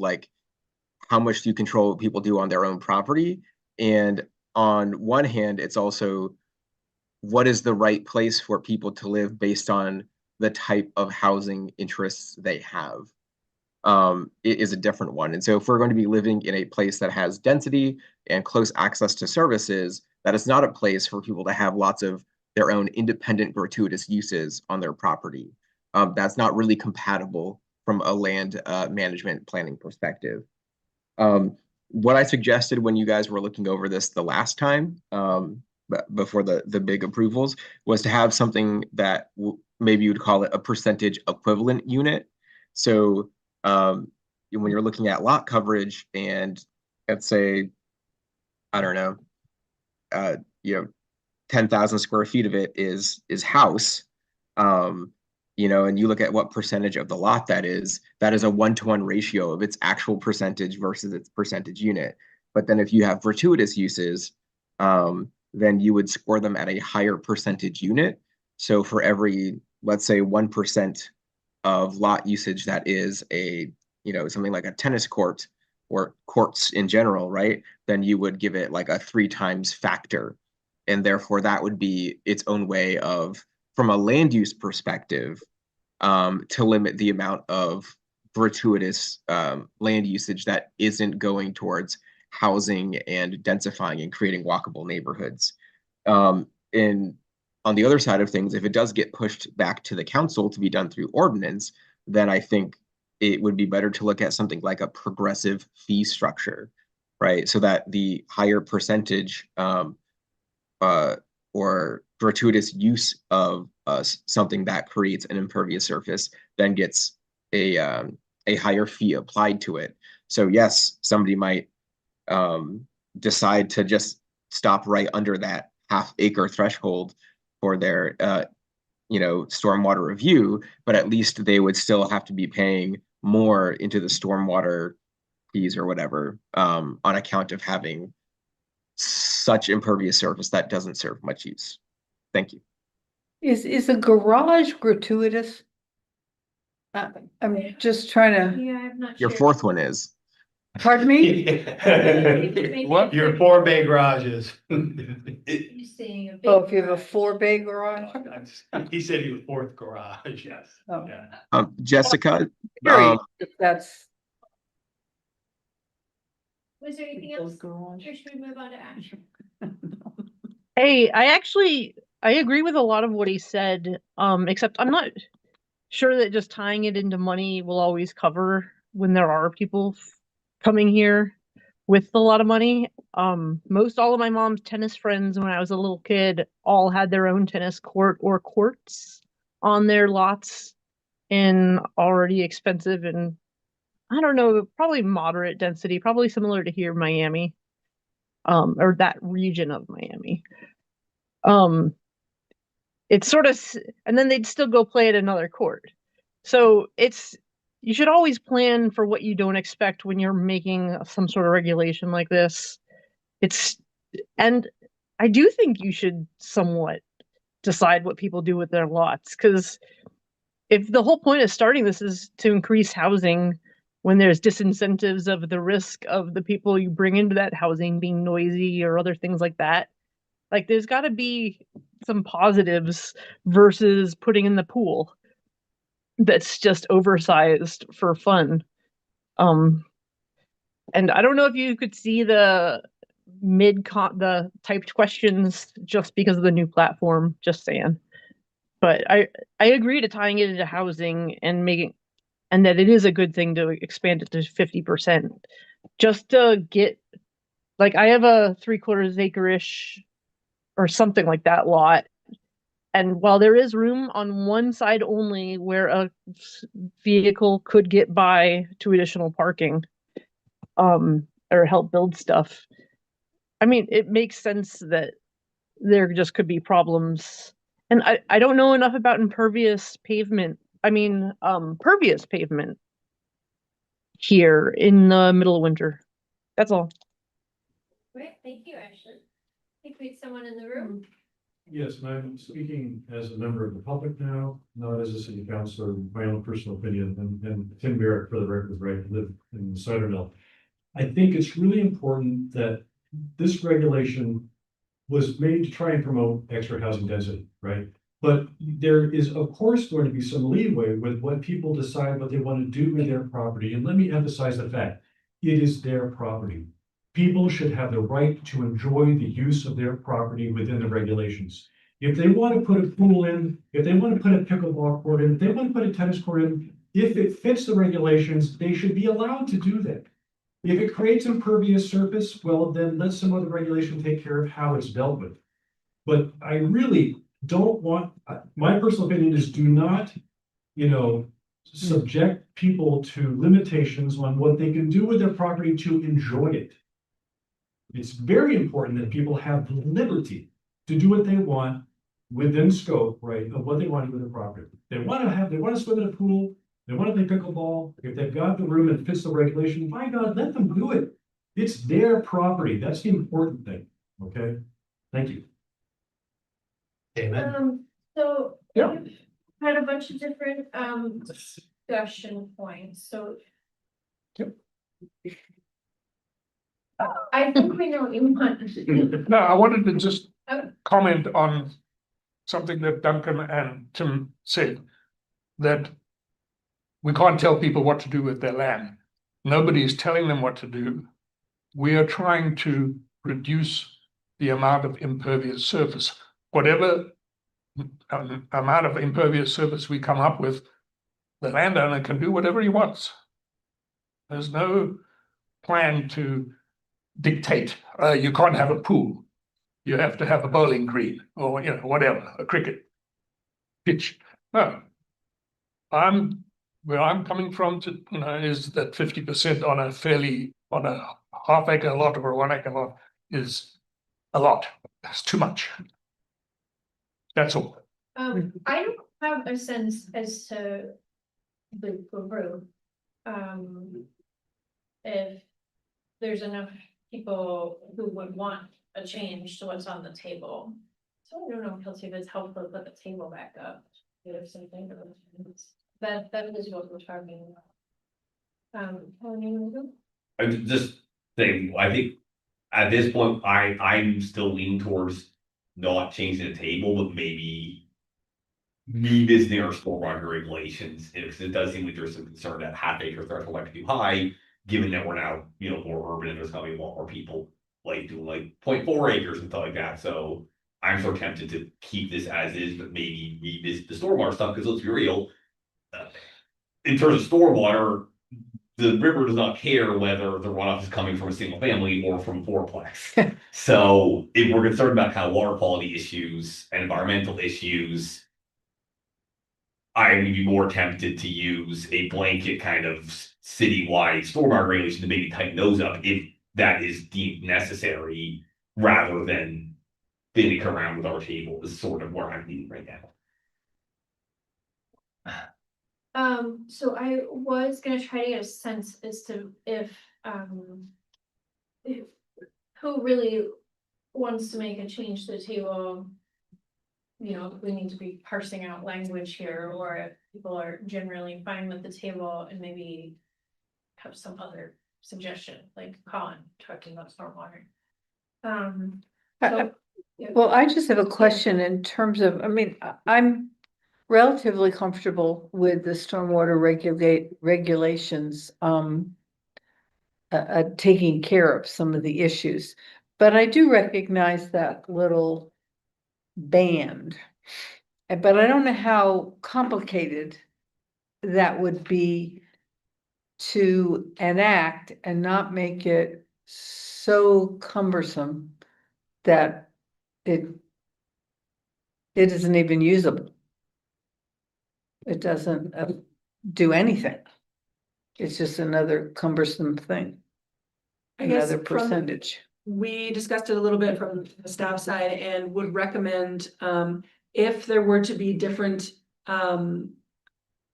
how much do you control what people do on their own property? And on one hand, it's also what is the right place for people to live based on the type of housing interests they have. It is a different one. And so if we're going to be living in a place that has density and close access to services, that is not a place for people to have lots of their own independent gratuitous uses on their property. That's not really compatible from a land management planning perspective. What I suggested when you guys were looking over this the last time, before the big approvals, was to have something that maybe you would call it a percentage equivalent unit. So when you're looking at lot coverage and let's say, I don't know, 10,000 square feet of it is house, and you look at what percentage of the lot that is a 1-to-1 ratio of its actual percentage versus its percentage unit. But then if you have gratuitous uses, then you would score them at a higher percentage unit. So for every, let's say 1% of lot usage that is something like a tennis court or courts in general, right? Then you would give it like a 3 times factor. And therefore that would be its own way of, from a land use perspective, to limit the amount of gratuitous land usage that isn't going towards housing and densifying and creating walkable neighborhoods. And on the other side of things, if it does get pushed back to the council to be done through ordinance, then I think it would be better to look at something like a progressive fee structure, right? So that the higher percentage or gratuitous use of something that creates an impervious surface then gets a higher fee applied to it. So yes, somebody might decide to just stop right under that half-acre threshold for their, stormwater review, but at least they would still have to be paying more into the stormwater fees or whatever, on account of having such impervious surface that doesn't serve much use. Thank you. Is a garage gratuitous? I'm just trying to, Yeah, I'm not Your sure. fourth one is. pardon me? What? Your 4-bay garages. You're saying a big Oh, if you have a garage. 4-bay garage? He said he was 4th garage, yes. Oh. Yeah. Jessica, Curious if that's. Was there anything else? Or should we move on to action? Hey, I agree with a lot of what he said, except I'm not sure that just tying it into money will always cover when there are people coming here with a lot of money. Most all of my mom's tennis friends when I was a little kid all had their own tennis court or courts on their lots in already expensive and I don't know, probably moderate density, probably similar to here, Miami, or that region of Miami. It's sort of, and then they'd still go play at another court. So you should always plan for what you don't expect when you're making some sort of regulation like this. And I do think you should somewhat decide what people do with their lots, because if the whole point of starting this is to increase housing when there's disincentives of the risk of the people you bring into that housing being noisy or other things like that, like there's got to be some positives versus putting in the pool that's just oversized for fun. And I don't know if you could see the the typed questions just because of the new platform, just saying. But I agree to tying it into housing and and that it is a good thing to expand it to 50%, just to get, like, I have a 3/4 acre-ish or something like that lot. And while there is room on one side only where a vehicle could get by to additional parking, or help build stuff, I mean, it makes sense that there just could be problems. And I don't know enough about impervious pavement. I mean, pervious pavement here in the middle of winter. That's all. Great, thank you, Ashley. I think we have someone in the room. Yes, and I'm speaking as a member of the public now, not as a city councilor, my own personal opinion, and Tim Barrett, for the record, right, live in Cider Mill. I think it's really important that this regulation was made to try and promote extra housing density, right? But there is, of course, going to be some leeway with what people decide what they want to do with their property. And let me emphasize the fact, it is their property. People should have the right to enjoy the use of their property within the regulations. If they want to put a pool in, if they want to put a pickleball court in, if they want to put a tennis court in, if it fits the regulations, they should be allowed to do that. If it creates impervious surface, well, then let some other regulation take care of how it's dealt with. But I really don't want, my personal opinion is do not, subject people to limitations on what they can do with their property to enjoy it. It's very important that people have the liberty to do what they want within scope, right, of what they want to do with their property. They want to swim in a pool, they want to play pickleball. If they've got the room and fits the regulation, by God, let them do it. It's their property. That's the important thing. Okay. Thank you. Amen. So. Yeah. We've had a bunch of different, discussion points, so. Yep. I think we know what you want. No, I wanted to just Okay. comment on something that Duncan and Tim said, that we can't tell people what to do with their land. Nobody is telling them what to do. We are trying to reduce the amount of impervious surface. Whatever amount of impervious surface we come up with, the landowner can do whatever he wants. There's no plan to dictate, you can't have a pool. You have to have a bowling green or, whatever, a cricket pitch. No. Where I'm coming from is that 50% on a fairly on a half-acre lot or a 1 acre lot is a lot. That's too much. That's all. I don't have a sense as to the group. If there's enough people who would want a change to what's on the table. So I don't know, Kelsey, if it's helpful to put the table back up. There's something that is what we're talking about. I just think, I think at this point, I'm still leaning towards not changing the table, but maybe revisiting our stormwater regulations, because it does seem like there's some concern that half-acre threshold might be too high, given that we're now, you know, more urban and there's gonna be a lot more people like doing like 0.4 acres and stuff like that. So I'm so tempted to keep this as is, but maybe revisit the stormwater stuff, because let's be real, in terms of stormwater, the river does not care whether the runoff is coming from a single family or from fourplex. So if we're concerned about kind of water quality issues and environmental issues, I would be more tempted to use a blanket kind of citywide stormwater regulation to maybe tighten those up if that is deemed necessary, rather than fiddling around with our table is sort of where I'm leaning right now. So I was gonna try to get a sense as to if who really wants to make a change to the table. You know, we need to be parsing out language here, or if people are generally fine with the table and maybe have some other suggestion, like Colin talking about stormwater. Well, I just have a question in terms of, I mean, I'm relatively comfortable with the stormwater regulations, taking care of some of the issues. But I do recognize that little band. But I don't know how complicated that would be to enact and not make it so cumbersome that it isn't even usable. It doesn't do anything. It's just another cumbersome thing. I guess Another percentage. We discussed it a little bit from the staff side and would recommend, if there were to be different,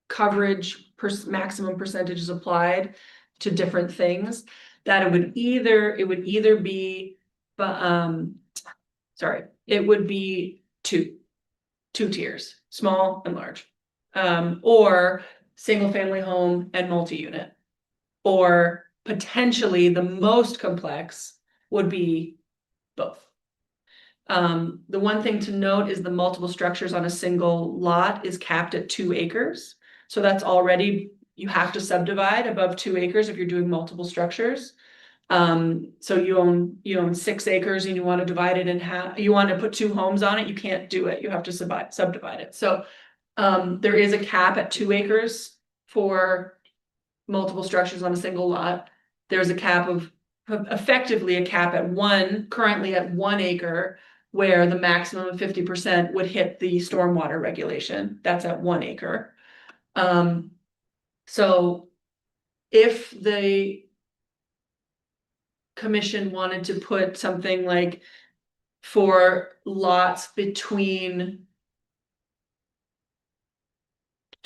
coverage maximum percentages applied to different things, that it would either be, it would be two tiers, small and large, or single family home and multi-unit, or potentially the most complex would be both. The one thing to note is the multiple structures on a single lot is capped at 2 acres. So that's already, you have to subdivide above 2 acres if you're doing multiple structures. So you own 6 acres and you want to divide it in half, you want to put 2 homes on it, you can't do it, you have to subdivide it. So there is a cap at 2 acres for multiple structures on a single lot. There's a cap of, effectively a cap at currently at 1 acre, where the maximum of 50% would hit the stormwater regulation. That's at 1 acre. So if the commission wanted to put something like for lots between,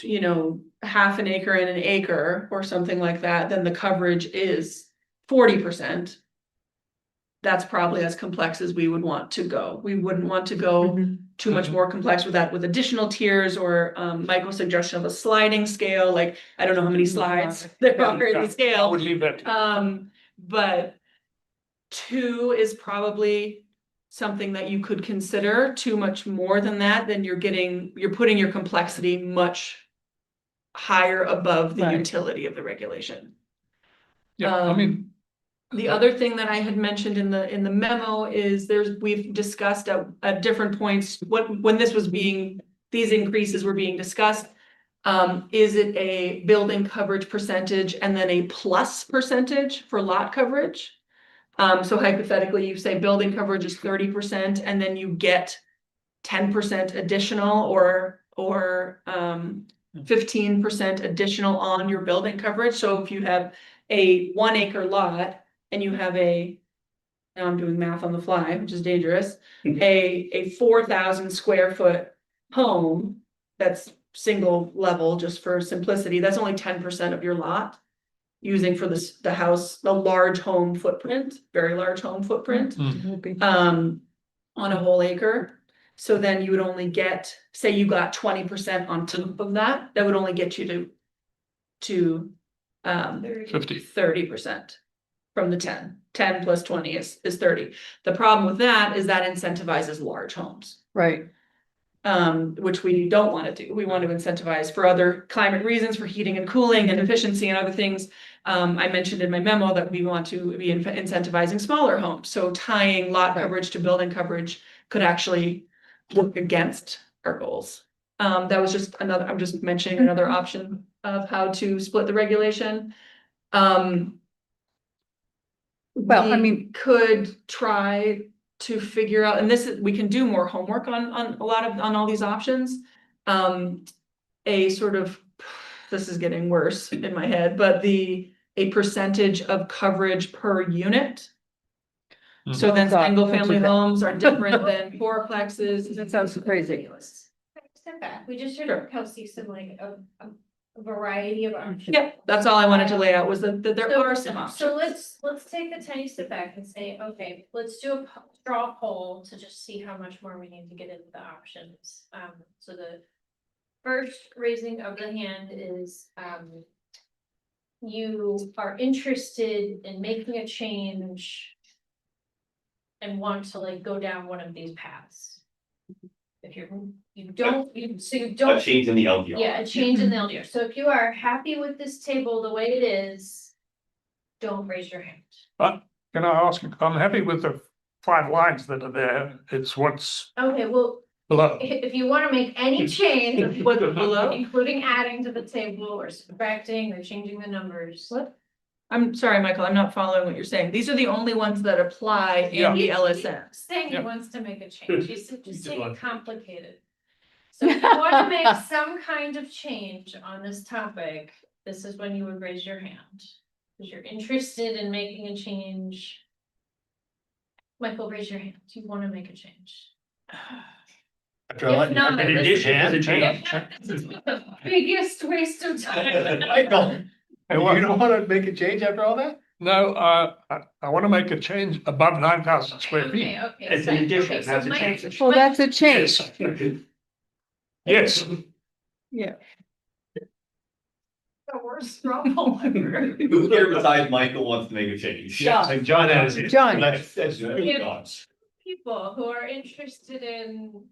you know, half an acre and an acre or something like that, then the coverage is 40%. That's probably as complex as we would want to go. We wouldn't want to go too much more complex with that, with additional tiers or Michael's suggestion of a sliding scale. Like, I don't know how many slides there are in the I scale. would leave that. But 2 is probably something that you could consider. Too much more than that, then you're putting your complexity much higher above the utility of the regulation. Yeah, I mean, The other thing that I had mentioned in the memo is we've discussed at different points, when these increases were being discussed, is it a building coverage percentage and then a plus percentage for lot coverage? So hypothetically, you say building coverage is 30% and then you get 10% additional or 15% additional on your building coverage. So if you have a 1 acre lot and you have now I'm doing math on the fly, which is dangerous, a 4,000 square foot home that's single level, just for simplicity, that's only 10% of your lot. Using for the house, the large home footprint, very large home footprint, on a whole acre. So then you would only get, say you got 20% on top of that, that would only get you to 50. 30% from the 10. 10 plus 20 is 30. The problem with that is that incentivizes large homes. Right. Which we don't want to do. We want to incentivize for other climate reasons, for heating and cooling and efficiency and other things. I mentioned in my memo that we want to be incentivizing smaller homes. So tying lot coverage to building coverage could actually work against our goals. That was just I'm just mentioning another option of how to split the regulation. Well, I We mean- could try to figure out, and we can do more homework on all these options. A sort of, this is getting worse in my head, but a percentage of coverage per unit. So then God, single don't do family that. homes are different than fourplexes. That sounds crazy. Step back, we just Sure. heard Kelsey some like a variety of options. Yeah, that's all I wanted to lay out was that there So- are some options. So let's take a tiny step back and say, okay, let's do a straw poll to just see how much more we need to get into the options. So the first raising of the hand is, you are interested in making a change and want to like go down one of these paths. If you don't. A change in the LDR. Yeah, a change in the LDR. So if you are happy with this table the way it is, don't raise your hand. Can I ask, I'm happy with the 5 lines that are there. It's what's Okay, well, below. if you wanna make any change, What's below? including adding to the table or subtracting or changing the numbers. What? I'm sorry, Michael, I'm not following what you're saying. These are the only ones that apply in the LSN. Saying he Yeah. wants to make a change, he's just saying it complicated. So if you wanna make some kind of change on this topic, this is when you would raise your hand. Cause you're interested in making a change. Michael, raise your hand, do you wanna make a change? After all that, If not, you In raise your addition to the hand? change. It's the biggest waste of time. Michael, Hey, you what- don't wanna make a change after all that? No, I want to make a change above 9,000 square feet. Okay, okay. It's an so- addition, okay, so that's a Mike- change. Well, that's a change. Yes, Yeah. The worst straw poll ever. Who here besides Michael wants to make a change? John. Like John has. John. That's really John. People who are interested in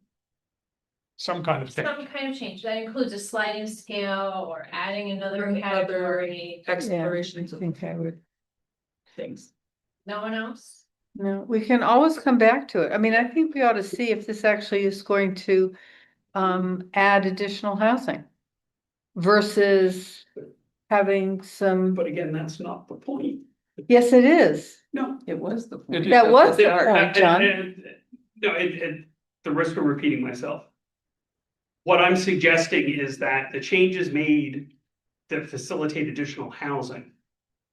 some kind of thing. some kind of change, that includes a sliding scale or adding another Or other- category. Exploration I of think I would. things. No one else? No, we can always come back to it. I mean, I think we ought to see if this actually is going to add additional housing versus having some, But again, that's not the point. yes, it is. No. It was the. It- That was the They are, point, John. No, the risk of repeating myself. What I'm suggesting is that the changes made that facilitate additional housing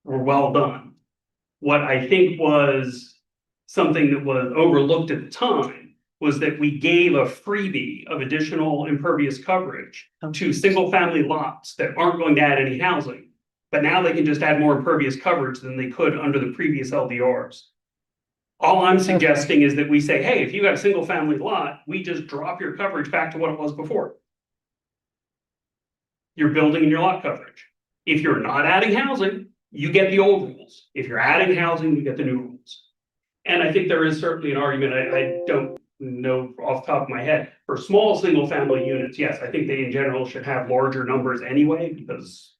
were well done. What I think was something that was overlooked at the time was that we gave a freebie of additional impervious coverage to single family lots that aren't going to add any housing. But now they can just add more impervious coverage than they could under the previous LDRs. All I'm suggesting is that we say, hey, if you got a single family lot, we just drop your coverage back to what it was before. Your building and your lot coverage. If you're not adding housing, you get the old rules. If you're adding housing, you get the new rules. And I think there is certainly an argument, I don't know off the top of my head, for small single family units, yes, I think they in general should have larger numbers anyway, because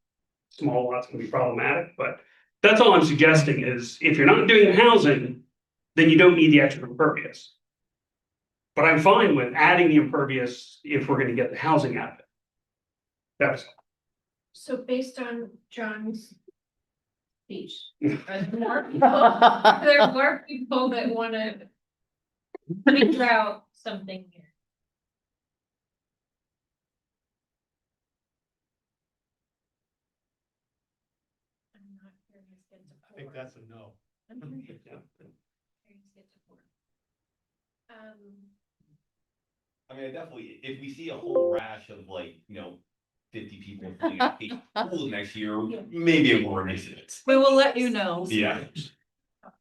small lots can be problematic, but that's all I'm suggesting is if you're not doing housing, then you don't need the extra impervious. But I'm fine with adding the impervious if we're gonna get the housing out of it. That's, So based on John's speech, are there more people that wanna figure out something here? I'm not hearing us get to I think that's a no. I mean, definitely, if we see a whole rash of like, 50 people filling out pools next year, maybe it will release it. We will let you know. Yeah.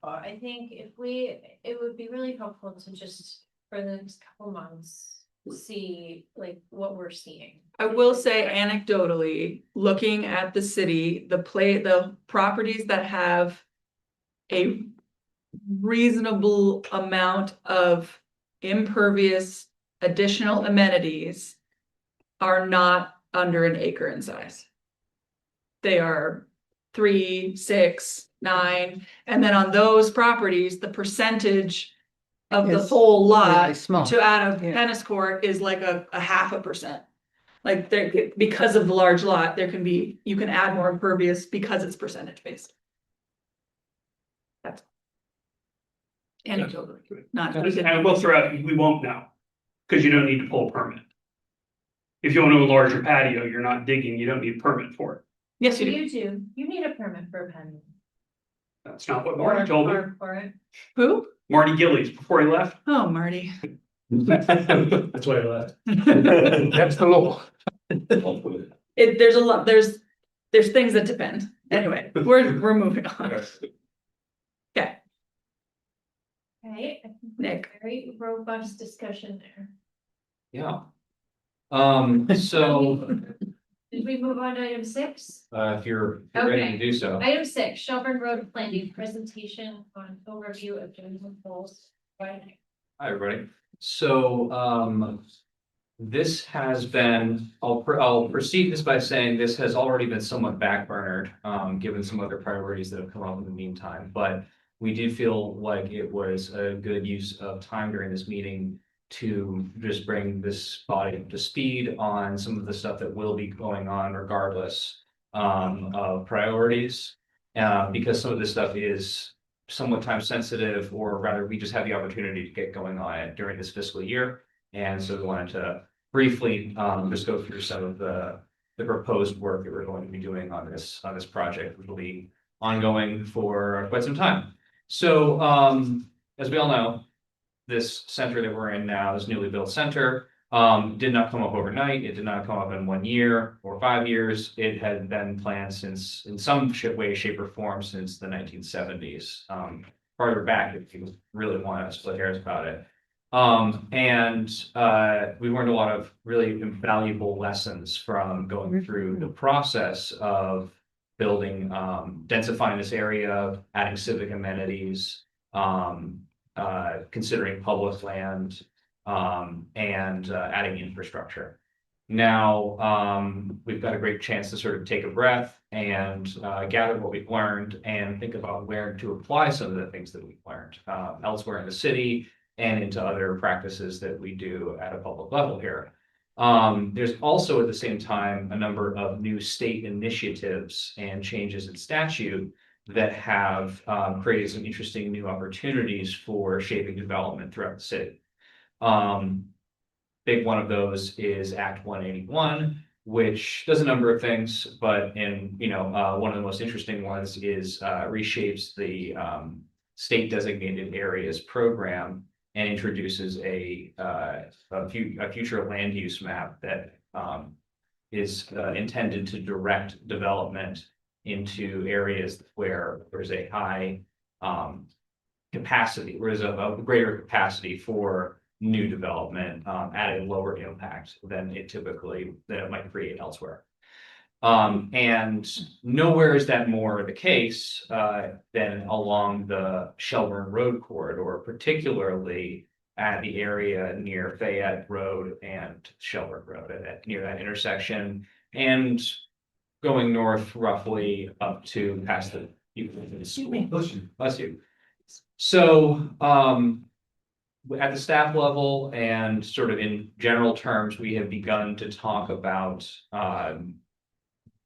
I think it would be really helpful to just, for the next couple months, see like what we're seeing. I will say anecdotally, looking at the city, the properties that have a reasonable amount of impervious additional amenities are not under an acre in size. They are 3, 6, 9, and then on those properties, the percentage of the Is whole really lot small. to add a Yeah. tennis court is like a 0.5%. Like there, because of the large lot, you can add more impervious because it's percentage based. That's anecdotally, not. And we'll throw out, we won't know, because you don't need to pull a permit. If you want to enlarge your patio, you're not digging, you don't need a permit for it. Yes, you do. You do, you need a permit for a pen. That's not what Marty told me. For it. Who? Marty Gillies, before he left. Oh, Marty. That's why I left. That's the law. There's a lot, there's things that depend. Anyway, we're moving on. Okay, Okay, I think Nick. very robust discussion there. Yeah. So, Did we move on to item 6? if you're ready to Okay. do so. Item 6, Shelburne Road Planning Presentation on Overview of General Goals. Right. Hi, everybody. So, this has been, I'll proceed this by saying this has already been somewhat backburnered, given some other priorities that have come up in the meantime. But we did feel like it was a good use of time during this meeting to just bring this body up to speed on some of the stuff that will be going on regardless of priorities. Because some of this stuff is somewhat time sensitive, or rather we just had the opportunity to get going on it during this fiscal year. And so we wanted to briefly just go through some of the proposed work that we're going to be doing on this project, which will be ongoing for quite some time. So as we all know, this center that we're in now, this newly built center, did not come up overnight. It did not come up in 1 year or 5 years. It had been planned since, in some way, shape, or form, since the 1970s. Farther back, if you really want to split hairs about it. We learned a lot of really invaluable lessons from going through the process of building, densifying this area, adding civic amenities, considering public land, and adding infrastructure. Now, we've got a great chance to sort of take a breath and gather what we've learned and think about where to apply some of the things that we've learned elsewhere in the city and into other practices that we do at a public level here. There's also at the same time a number of new state initiatives and changes in statute that have created some interesting new opportunities for shaping development throughout the city. Big one of those is Act 181, which does a number of things, but one of the most interesting ones is reshapes the state designated areas program and introduces a future land use map that is intended to direct development into areas where there's a high capacity, where there's a greater capacity for new development at a lower impact than it might create elsewhere. And nowhere is that more the case than along the Shelburne Road corridor, particularly at the area near Fayette Road and Shelburne Road, near that intersection, and going north roughly up to past the. Bless you. So at the staff level and sort of in general terms, we have begun to talk about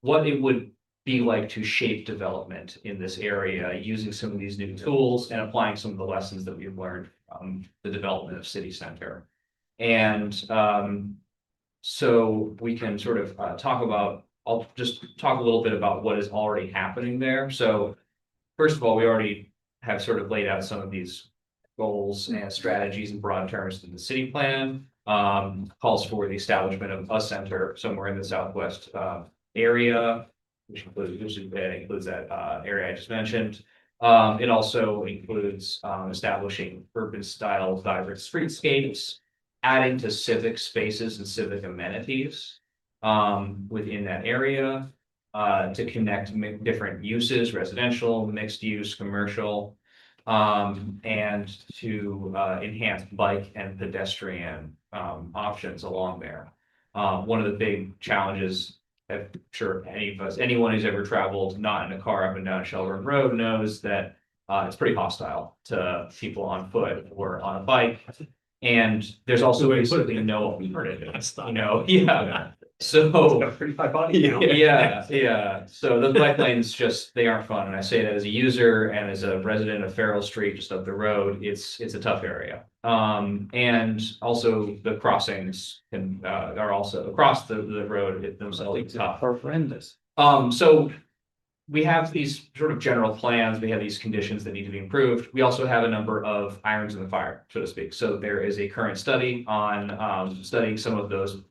what it would be like to shape development in this area using some of these new tools and applying some of the lessons that we've learned from the development of City Center. And so we can sort of I'll just talk a little bit about what is already happening there. So first of all, we already have sort of laid out some of these goals and strategies in broad terms in the city plan. Calls for the establishment of a center somewhere in the southwest area, which includes that area I just mentioned. It also includes establishing urban style vibrant streetscapes, adding to civic spaces and civic amenities within that area to connect different uses, residential, mixed use, commercial, and to enhance bike and pedestrian options along there. One of the big challenges, I'm sure anyone who's ever traveled not in a car up and down Shelburne Road knows that it's pretty hostile to people on foot or on a bike. And there's also basically no alternative, yeah. So Pretty high body. yeah. So those bike lanes they aren't fun. And I say that as a user and as a resident of Farrell Street, just up the road, it's a tough area. And also the crossings are also across the road themselves tough. Horrendous. So we have these sort of general plans. We have these conditions that need to be improved. We also have a number of irons in the fire, so to speak. So there is a current study on studying some of those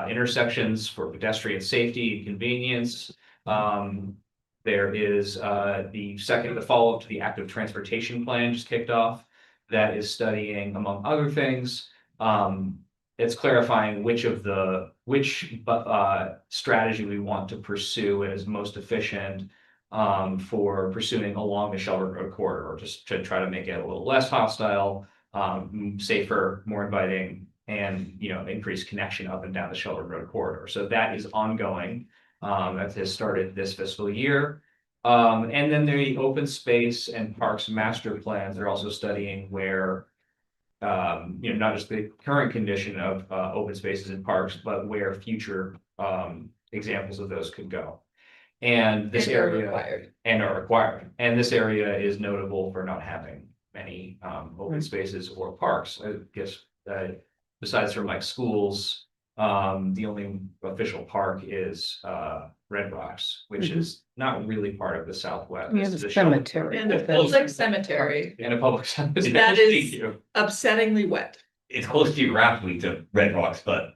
intersections for pedestrian safety and convenience. There is the follow-up to the active transportation plan just kicked off that is studying, among other things, it's clarifying which strategy we want to pursue and is most efficient for pursuing along the Shelburne Road corridor, just to try to make it a little less hostile, safer, more inviting, and increase connection up and down the Shelburne Road corridor. So that is ongoing. That has started this fiscal year. And then the open space and parks master plans are also studying where not just the current condition of open spaces and parks, but where future examples of those could go. And this area are required. And this area is notable for not having many open spaces or parks. I guess besides from like schools, the only official park is Red Rocks, which is not really part of the Southwest. We have a cemetery. And a public cemetery And a public cemetery. that is upsettingly wet. It's close geographically to Red Rocks, but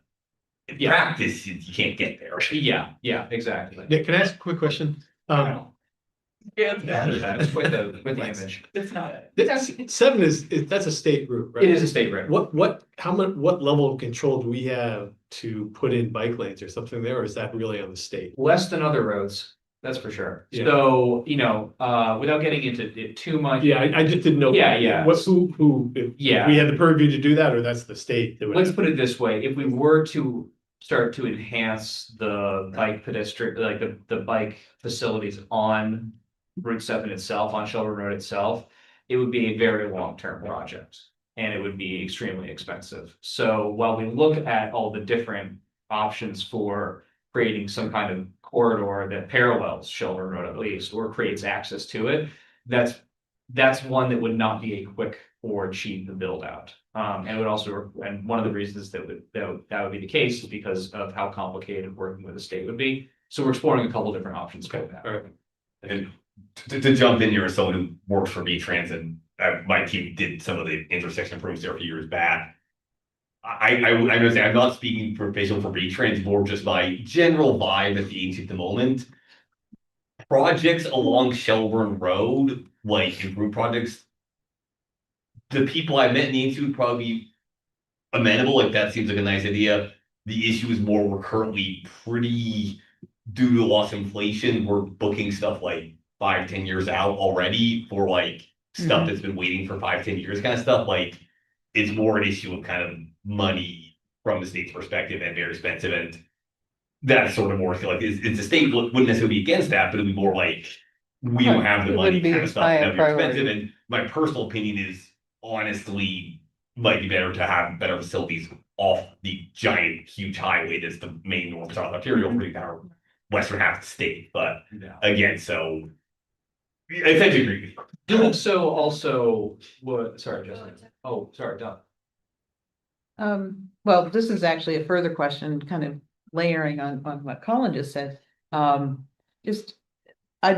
in practice, you can't get there. Yeah, exactly. Nick, can I ask a quick question? That's quite the image. It's not. Seven that's a state route, right? It is a state road. What level of control do we have to put in bike lanes or something there, or is that really on the state? Less than other roads, that's for sure. Yeah. So, without getting into it too much. Yeah, I just didn't know. Yeah. If we had the purview to do that, or that's the state that would. Let's put it this way, if we were to start to enhance the bike pedestrian, like the bike facilities on Route 7 itself, on Shelburne Road itself, it would be a very long-term project and it would be extremely expensive. So while we look at all the different options for creating some kind of corridor that parallels Shelburne Road at least, or creates access to it, that's one that would not be a quick or cheap to build out. And it would also, and one of the reasons that would be the case is because of how complicated working with the state would be. So we're exploring a couple different options for that. All right. And to jump in here as someone who works for V-Trans, and my team did some of the intersection improvements there a few years back. I'm gonna say I'm not speaking for V-Trans, more just my general vibe at the agency at the moment. Projects along Shelburne Road, like improved projects, the people I met in the agency would probably be amenable. Like that seems like a nice idea. The issue is more we're currently pretty, due to loss of inflation, we're booking stuff like 5-10 years out already for like stuff that's been waiting for 5-10 years kind of stuff. Like it's more an issue of kind of money from the state's perspective and very expensive. And that's sort of more like it's the state wouldn't necessarily be against that, but it'd be more like we don't have the money kind of stuff that'd be expensive. And my personal opinion is honestly might be better to have better facilities off the giant huge highway that's the main north-south arterial for the kind of western half of the state. But again, so I tend to agree with you. So also, sorry, Justin. Oh, sorry, Don. Well, this is actually a further question, kind of layering on what Colin just said. I'd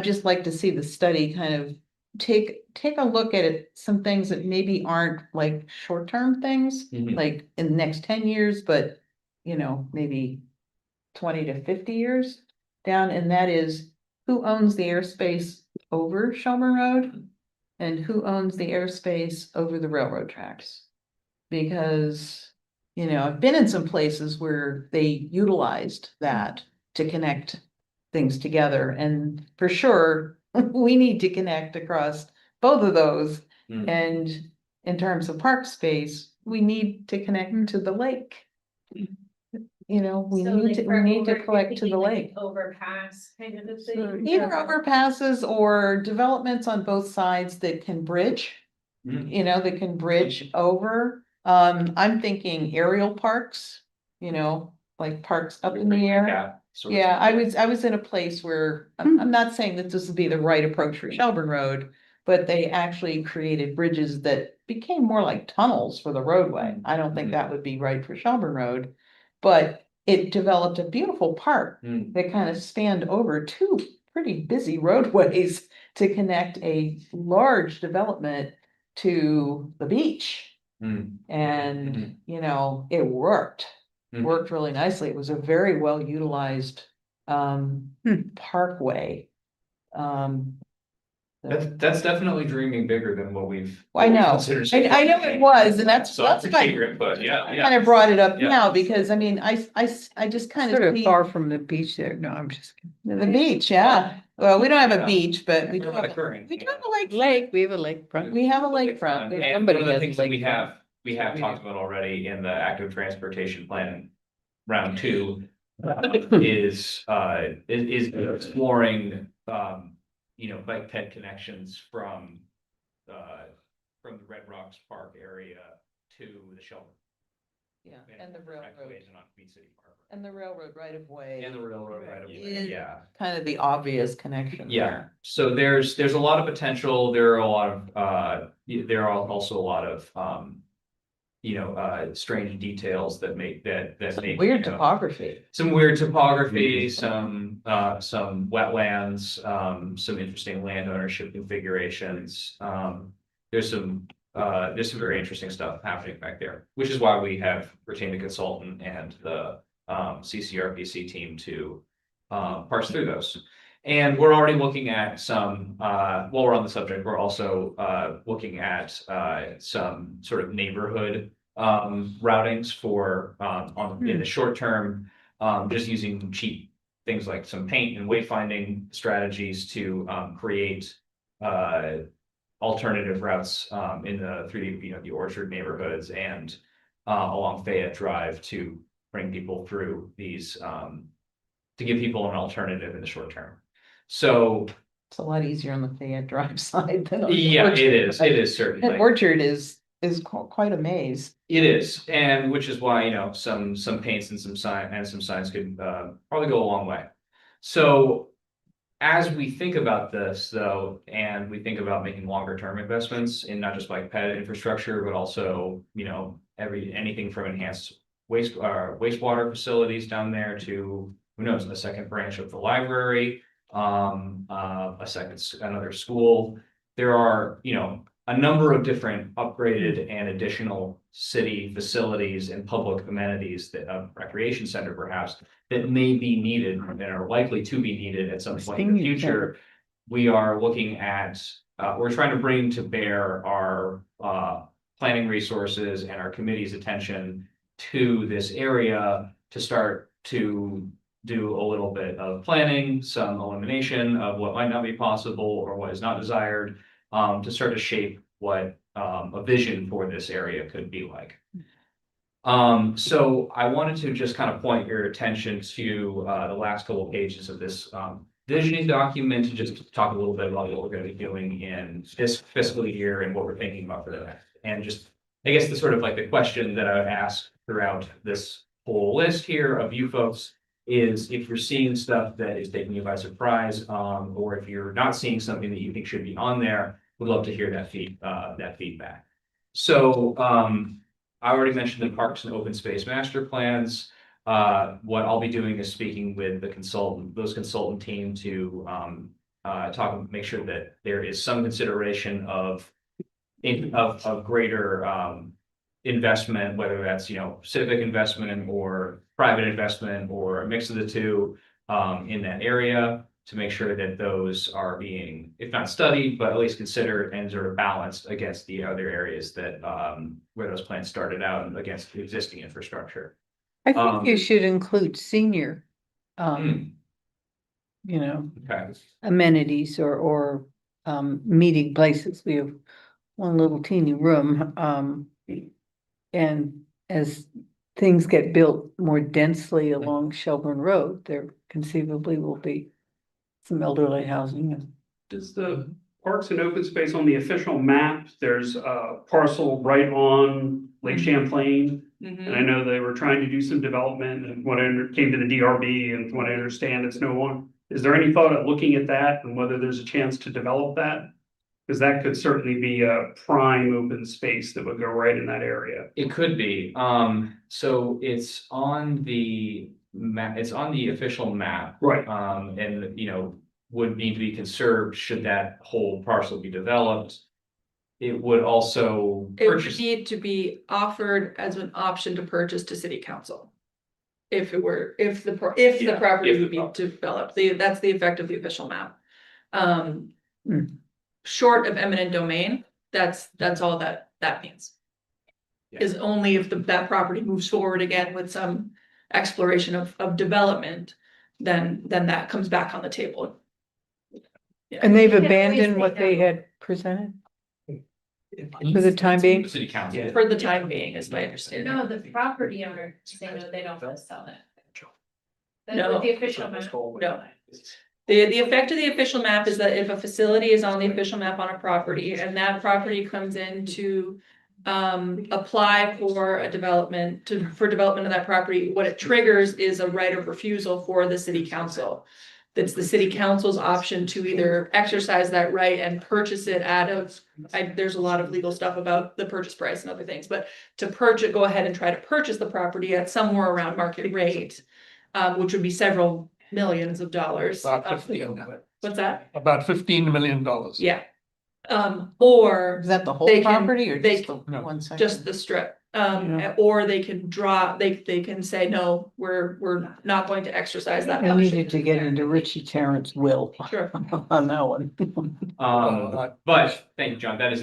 just like to see the study kind of take a look at it, some things that maybe aren't like short-term things, Mhm. like in the next 10 years, but maybe 20 to 50 years down, and that is who owns the airspace over Shelburne Road and who owns the airspace over the railroad tracks. Because, I've been in some places where they utilized that to connect things together, and for sure, we need to connect across both of those. Mm. And in terms of park space, we need to connect to the lake. We So need like to, for we need to over- collect to thinking the like lake. an Overpass kind of a So, thing. Either overpasses or developments on both sides that can bridge. Mm. That can bridge over. I'm thinking aerial parks, like parks up in the air. Yeah, sort of. Yeah, I was in a place where, I'm not saying that this would be the right approach for Shelburne Road, but they actually created bridges that became more like tunnels for the roadway. I don't think that would be right for Shelburne Road. But it developed a beautiful park Mm. that kind of spanned over two pretty busy roadways to connect a large development to the beach. Mm. And, it worked Mhm. really nicely. It was a very well utilized parkway. That's definitely dreaming bigger than what we've. I know, considered so I know far. it was, and that's So I why appreciate your input, yeah, I yeah. kind of brought it up Yeah. now, because I mean, I just kind Sort of of see far from the beach there. No, I'm just kidding. the beach, yeah. Well, we don't have a Yeah. beach, but we do We're have, not occurring, we do yeah. have a lake. Lake, we have a lakefront. We have a lakefront. And one Somebody of the has things that we lakefront. have talked about already in the active transportation plan, round 2. Is exploring, bike ped connections from the Red Rocks Park area to the Shelburne. Yeah, and the railroad, Ways and on Queen City Park. and the railroad right of way. And the railroad right away, Is yeah. kind of the obvious connection Yeah, there. so there's a lot of potential, there are a lot of, there are also a lot of, strange details that make Some make. weird topography. Some weird topography, some wetlands, some interesting land ownership configurations. There's some very interesting stuff happening back there, which is why we have retained a consultant and the CCRPC team to parse through those. And we're already looking at some, while we're on the subject, we're also looking at some sort of neighborhood routings for in the short term, just using cheap things like some paint and wayfinding strategies to create alternative routes through the Orchard neighborhoods and along Fayette Drive to bring people through these to give people an alternative in the short term. So It's a lot easier on the Fayette Drive side than on the yeah, Orchard. it is certainly. And Orchard is quite a maze. It is, and which is why, some paints and some signs could probably go a long way. So as we think about this though, and we think about making longer term investments in not just bike ped infrastructure, but also, anything from enhanced wastewater facilities down there to, who knows, a second branch of the library, another school. There are, a number of different upgraded and additional city facilities and public amenities that recreation center perhaps that may be needed and are likely to be needed at some point in the Senior center. future. We are looking at, we're trying to bring to bear our planning resources and our committee's attention to this area to start to do a little bit of planning, some elimination of what might not be possible or what is not desired, to start to shape what a vision for this area could be like. So I wanted to just kind of point your attention to the last couple of pages of this visioning document to just talk a little bit about what we're going to be doing in this fiscal year and what we're thinking about for the next. And just, I guess, the sort of like the question that I would ask throughout this whole list here of you folks is if you're seeing stuff that is taking you by surprise, or if you're not seeing something that you think should be on there, we'd love to hear that feedback. So I already mentioned the parks and open space master plans. What I'll be doing is speaking with those consultant team to make sure that there is some consideration of greater investment, whether that's, civic investment or private investment or a mix of the two in that area, to make sure that those are being, if not studied, but at least considered and sort of balanced against the other areas that where those plans started out and against the existing infrastructure. I think you should include senior, you know, Okay. amenities or meeting places. We have one little teeny room, and as things get built more densely along Shelburne Road, there conceivably will be some elderly housing. Does the Parks and Open Space on the official map, there's a parcel right on Lake Champlain? And I know they were trying to do some development, and when I came to the DRB, and from what I understand, it's no one. Is there any thought of looking at that and whether there's a chance to develop that? Because that could certainly be a prime open space that would go right in that area. It could be. So it's on the map, it's on the official map. Right. And would need to be conserved should that whole parcel be developed. It would also It would purchase. need to be offered as an option to purchase to city council. If the property would be developed, that's the effect of the official map. Short of eminent domain, that's all that means. Is only if that property moves forward again with some exploration of development, then that comes back on the table. And they've You can always abandoned say what they no. had presented for the time being? City council. For the time being, is my understanding. No, the property owner, they know they don't want to sell it. That's No. what the official map. No. The effect of the official map is that if a facility is on the official map on a property and that property comes in to apply for a development for development of that property, what it triggers is a right of refusal for the city council. That's the city council's option to either exercise that right and purchase it out of, there's a lot of legal stuff about the purchase price and other things, but to go ahead and try to purchase the property at somewhere around market rate, which would be several millions of dollars. About 15. What's that? About $15 million. Yeah. Or Is that the whole They can- property or they- just the one section? just the strip. Or they can they can say, no, we're not going to exercise that I option. needed to get into Richie Tarrant's will Sure. on that one. But thank you, John. That's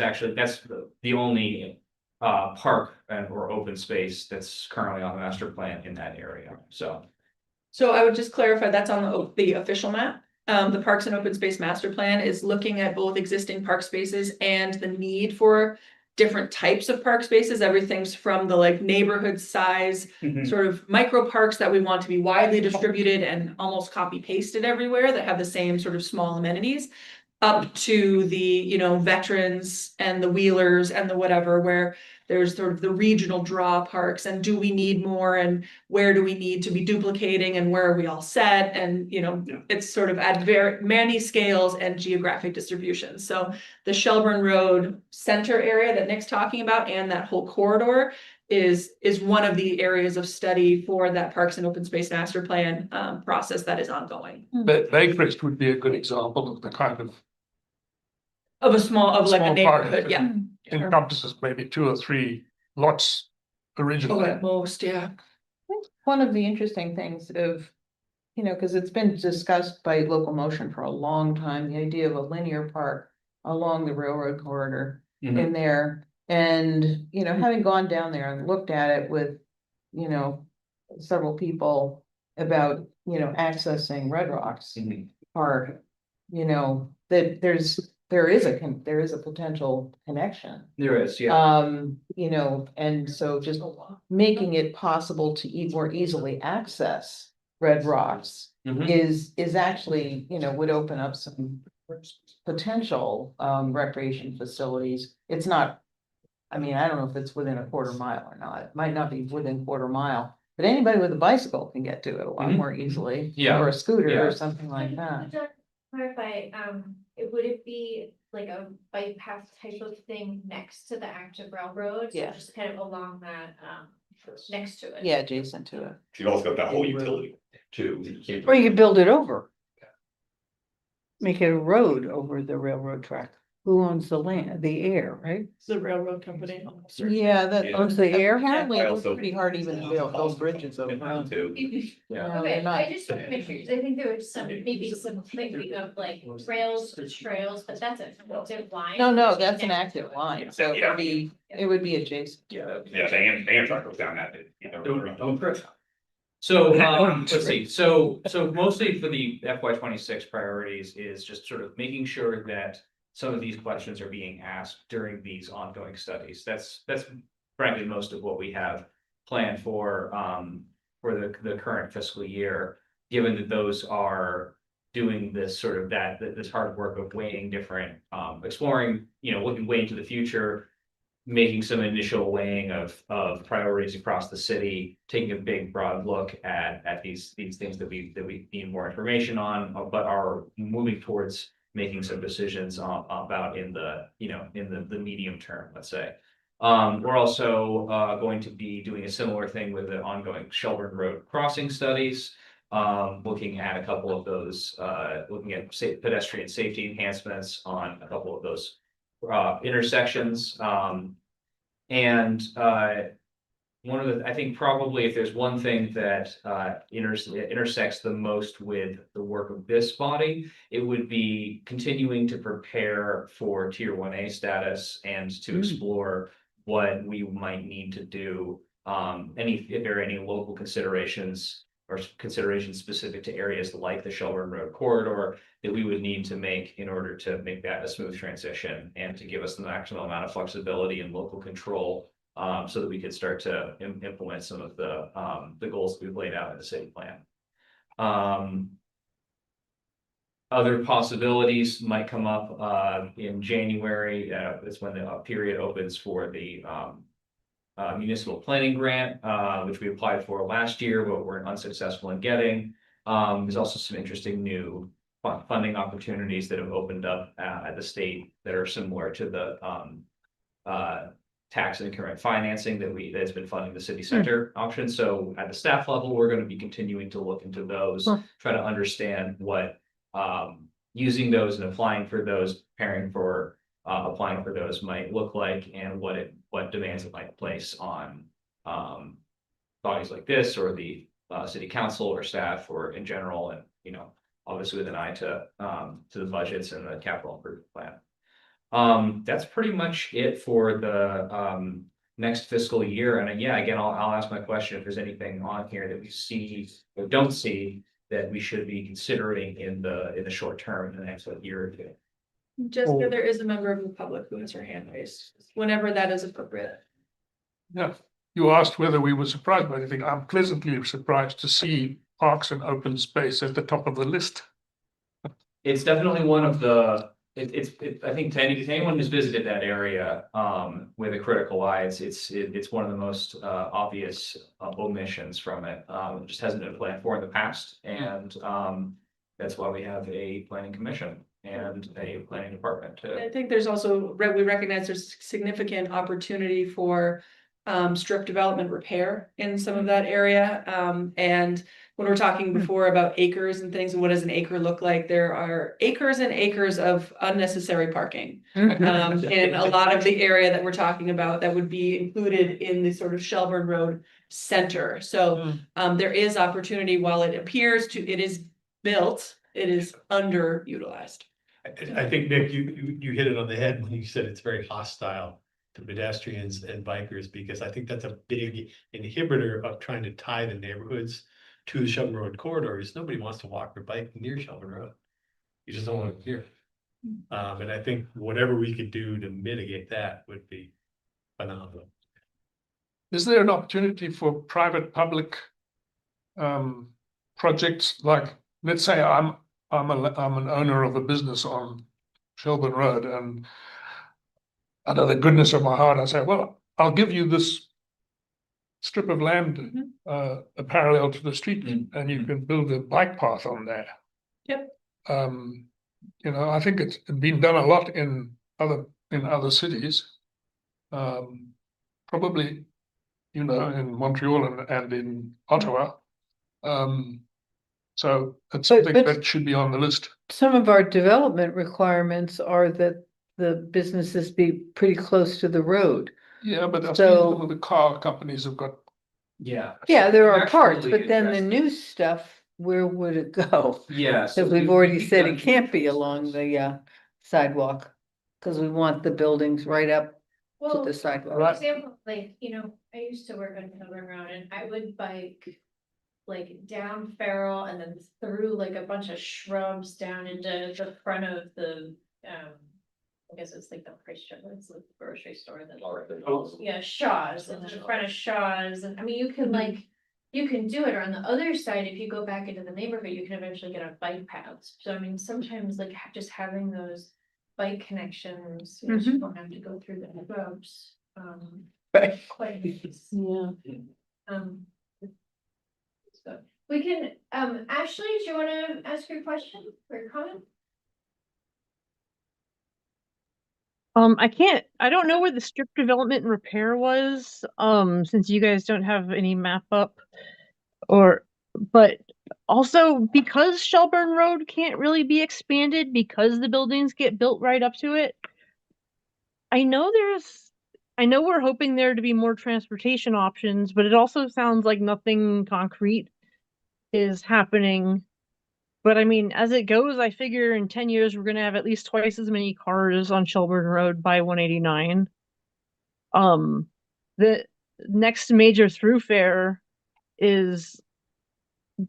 the only park or open space that's currently on the master plan in that area. So I would just clarify, that's on the official map. The Parks and Open Space Master Plan is looking at both existing park spaces and the need for different types of park spaces. Everything's from the neighborhood size, sort of micro parks that we want to be widely distributed and almost copy pasted everywhere that have the same sort of small amenities, up to the, veterans and the wheelers and the whatever, where there's sort of the regional draw parks, and do we need more, and where do we need to be duplicating, and where are we all set? And, it's sort of at many scales and geographic distributions. So the Shelburne Road center area that Nick's talking about and that whole corridor is one of the areas of study for that Parks and Open Space Master Plan process that is ongoing. Baycrest would be a good example of the kind of Of a Small a park. neighborhood, yeah. encompasses maybe 2 or 3 lots originally. At most, yeah. One of the interesting things of, because it's been discussed by local motion for a long time, the idea of a linear park along the railroad corridor in there. And, having gone down there and looked at it with, several people about, accessing Red Rocks Park, that there is a potential connection. there is, yeah. And so just making it possible to more easily access Red Rocks is actually, would open up some potential recreation facilities. It's not, I don't know if it's within a quarter mile or not. It might not be within quarter mile, but anybody with a bicycle can get to it a lot more easily. Yeah. Or a scooter Yeah. or something like that. Just clarify, would it be like a bike path type of thing next to the active railroad? So Yeah. just kind of along that, next to it? Yeah, adjacent to it. You've also got that whole utility too. Or you build it over. make it a road over the railroad track. Who owns the land, the air, right? It's the railroad company. Yeah, that Yeah. owns the air. I Apparently, it's also- pretty hard even to build those bridges over. Too. Yeah, Okay, they're not. I just want to make sure, because I think there was some, maybe some thinking of like trails to trails, but that's a active line. No, that's an active line, so Yeah. it would be adjacent. Yeah, the Amtrak goes down that. So, let's see, so mostly for the FY 26 priorities is just sort of making sure that some of these questions are being asked during these ongoing studies. That's frankly most of what we have planned for the current fiscal year, given that those are doing this sort of this hard work of weighing different, exploring, looking way into the future, making some initial weighing of priorities across the city, taking a big broad look at these things that we need more information on, but are moving towards making some decisions about in the medium term, let's say. We're also going to be doing a similar thing with the ongoing Shelburne Road crossing studies, looking at a couple of those, looking at pedestrian safety enhancements on a couple of those intersections. One of I think probably if there's one thing that intersects the most with the work of this body, it would be continuing to prepare for Tier 1A status and to explore what we might need to do. If there are any local considerations or considerations specific to areas like the Shelburne Road corridor that we would need to make in order to make that a smooth transition and to give us the maximum amount of flexibility and local control, so that we could start to implement some of the goals that we've laid out in the city plan. Other possibilities might come up in January. That's when the period opens for the municipal planning grant, which we applied for last year, but were unsuccessful in getting. There's also some interesting new funding opportunities that have opened up at the state that are similar to the tax increment financing that's been funding the city center option. So at the staff level, we're going to be continuing to look into those, try to understand what using those and applying for those, preparing for applying for those might look like, and what demands it might place on bodies like this or the city council or staff or in general, and obviously with an eye to the budgets and the capital improvement plan. That's pretty much it for the next fiscal year. And again, I'll ask my question if there's anything on here that we see or don't see that we should be considering in the short term in the next year or two. Jessica, there is a member of the public who has her hand raised, whenever that is appropriate. Yeah, you asked whether we were surprised by anything. I'm pleasantly surprised to see parks and open space at the top of the list. It's definitely one of the, I think to anyone who's visited that area with a critical eye, it's one of the most obvious omissions from it. It just hasn't been planned for in the past, and that's why we have a planning commission and a planning department. I think there's also, we recognize there's significant opportunity for strip development repair in some of that area. And when we're talking before about acres and things, and what does an acre look like, there are acres and acres of unnecessary parking in a lot of the area that we're talking about that would be included in the sort of Shelburne Road center. So there is opportunity. While it appears it is built, it is underutilized. I think, Nick, you hit it on the head when you said it's very hostile to pedestrians and bikers, because I think that's a big inhibitor of trying to tie the neighborhoods to the Shelburne Road corridor. Is nobody wants to walk or bike near Shelburne Road. You just don't want to hear. And I think whatever we could do to mitigate that would be phenomenal. Is there an opportunity for private public projects? Like, let's say I'm an owner of a business on Shelburne Road, and out of the goodness of my heart, I say, well, I'll give you this strip of land parallel to the street, and you can build a bike path on there. Yep. I think it's been done a lot in other cities. Probably, in Montreal and in Ottawa. So that's But- something but- that should be on the list. Some of our development requirements are that the businesses be pretty close to the road. Yeah, but I think So- some of the car companies have got, Yeah. Yeah, there are We've parts, actually but then the addressed- new stuff, where would it go? Yeah. so Because we've already we've said done- it can't be along the sidewalk. Because we want the buildings right up to Well, the for sidewalk. example, like, I used to work on Shelburne Road and I would bike like down Farrell and then through like a bunch of shrubs down into the front of the, I guess it's like the price check, it's like the grocery store that. Yeah, Shaw's, and in front of Shaw's, and I mean, you can like, you can do it, or on the other side, if you go back into the neighborhood, you can eventually get on bike paths. So I mean, sometimes like just having those bike connections, you don't have to go through the roads. Right. Quite nice. Yeah. So we can, Ashley, do you wanna ask your question or comment? I don't know where the strip development and repair was, since you guys don't have any map up. But also because Shelburne Road can't really be expanded because the buildings get built right up to it. I know we're hoping there to be more transportation options, but it also sounds like nothing concrete is happening. But I mean, as it goes, I figure in 10 years, we're going to have at least twice as many cars on Shelburne Road by 189. The next major thoroughfare isn't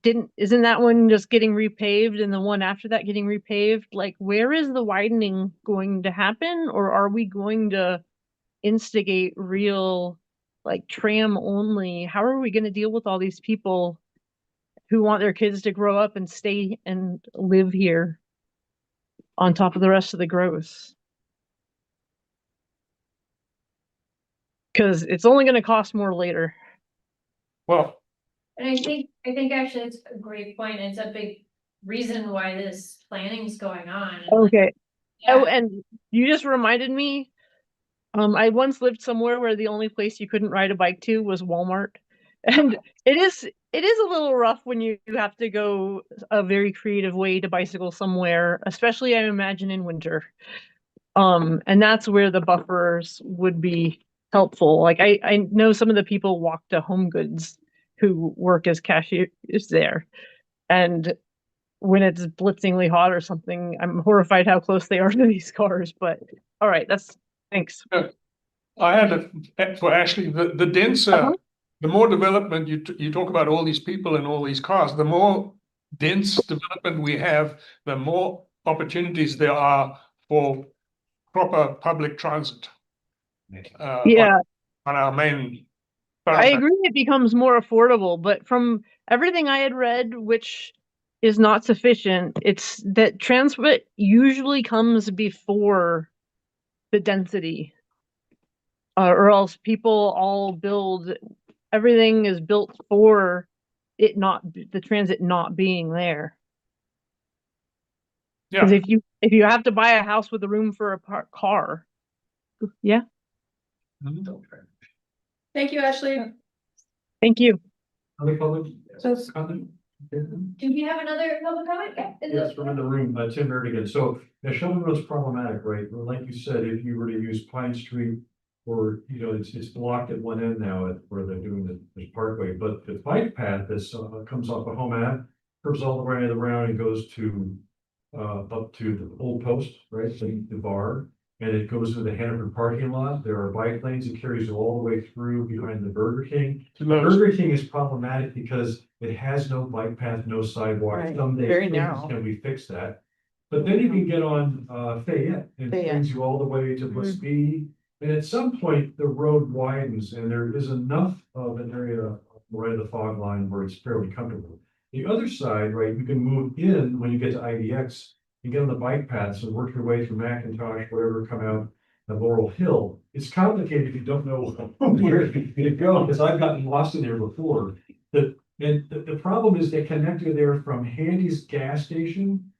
that one just getting repaved and the one after that getting repaved? Like, where is the widening going to happen? Or are we going to instigate real, like, tram only? How are we going to deal with all these people who want their kids to grow up and stay and live here on top of the rest of the growth? Because it's only going to cost more later. well, And I think actually it's a great point. It's a big reason why this planning's going on. And, like, Okay. yeah. Oh, and you just reminded me, I once lived somewhere where the only place you couldn't ride a bike to was Walmart. And it is a little rough when you have to go a very creative way to bicycle somewhere, especially I imagine in winter. And that's where the buffers would be helpful. Like I know some of the people walk to Home Goods who work as cashiers there. And when it's blitzingly hot or something, I'm horrified how close they are to these cars. But all right, thanks. I had for Ashley, the denser, the more development you talk about all these people and all these cars, the more dense development we have, the more opportunities there are for proper public transit. Yeah. On our main. I agree it becomes more affordable, but from everything I had read, which is not sufficient, it's that transport usually comes before the density. Or else people all everything is built for the transit not being there. Yeah. Because if you have to buy a house with a room for a car, yeah. Thank you, Ashley. Thank you. Other public So comment? Do we have another public comment? Yes, we're in the room, Tim Baird again. So, yeah, Shelburne Road's problematic, right? Well, like you said, if you were to use Pine Street, or, it's blocked at one end now where they're doing the parkway, but the bike path that's, comes off of Home Ave, curves all the way around and goes to, up to the old post, right? The bar, and it goes to the Hannaford parking lot. There are bike lanes. It carries you all the way through behind the Burger King. Burger King is problematic because it has no bike path, no sidewalk. Right, Someday, very please, narrow. can we fix that? But then you can get on Fayette and it Fayette. brings you all the way to Blispie. And at some point, the road widens and there is enough of an area right of the fog line where it's fairly comfortable. The other side, right, you can move in when you get to IDX, you get on the bike paths and work your way through McIntosh, whatever, come out at Laurel Hill. It's complicated if you don't know where to go, because I've gotten lost in there before. The problem is they connected there from Handy's gas station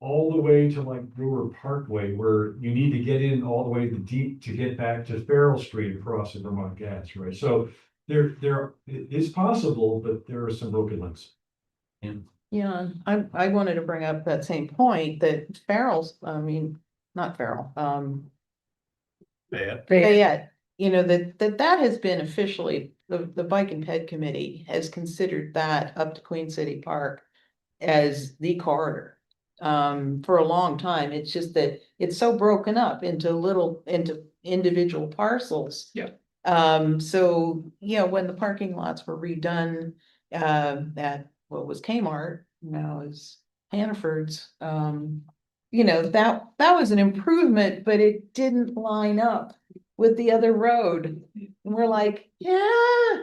all the way to like Brewer Parkway, where you need to get in all the way to deep to get back to Farrell Street across the Vermont Gas, right? So there it's possible, but there are some broken links. Yeah, I wanted to bring up that same point that Farrell's, not Farrell, Yeah. Fayette, that has been officially, the Bike and Ped Committee has considered that up to Queen City Park as the corridor. For a long time, it's just that it's so broken up into individual parcels. Yeah. So, when the parking lots were redone, at what was Kmart, now is Hannaford's, that was an improvement, but it didn't line up with the other road. And we're like, yeah,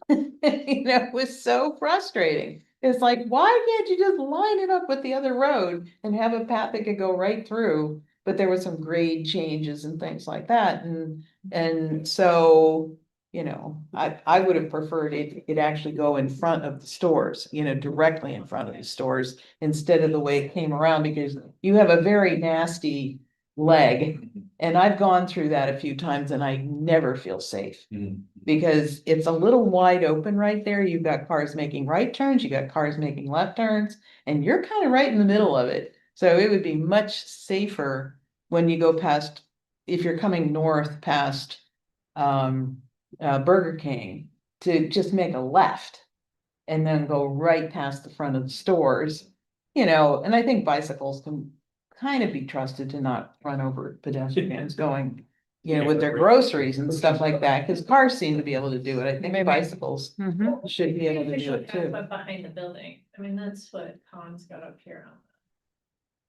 it was so frustrating. It's like, why can't you just line it up with the other road and have a path that could go right through? But there were some grade changes and things like that. And so, I would have preferred it actually go in front of the stores, directly in front of the stores instead of the way it came around, because you have a very nasty leg. And I've gone through that a few times and I never feel safe. Because it's a little wide open right there. You've got cars making right turns, you got cars making left turns, and you're kind of right in the middle of it. So it would be much safer when you go past, if you're coming north past Burger King, to just make a left and then go right past the front of the stores, and I think bicycles can kind of be trusted to not run over pedestrians going, with their groceries and stuff like that, because cars seem to be able to do it. I think bicycles should be able to do it too. But behind the building, I mean, that's what Tom's got up here on.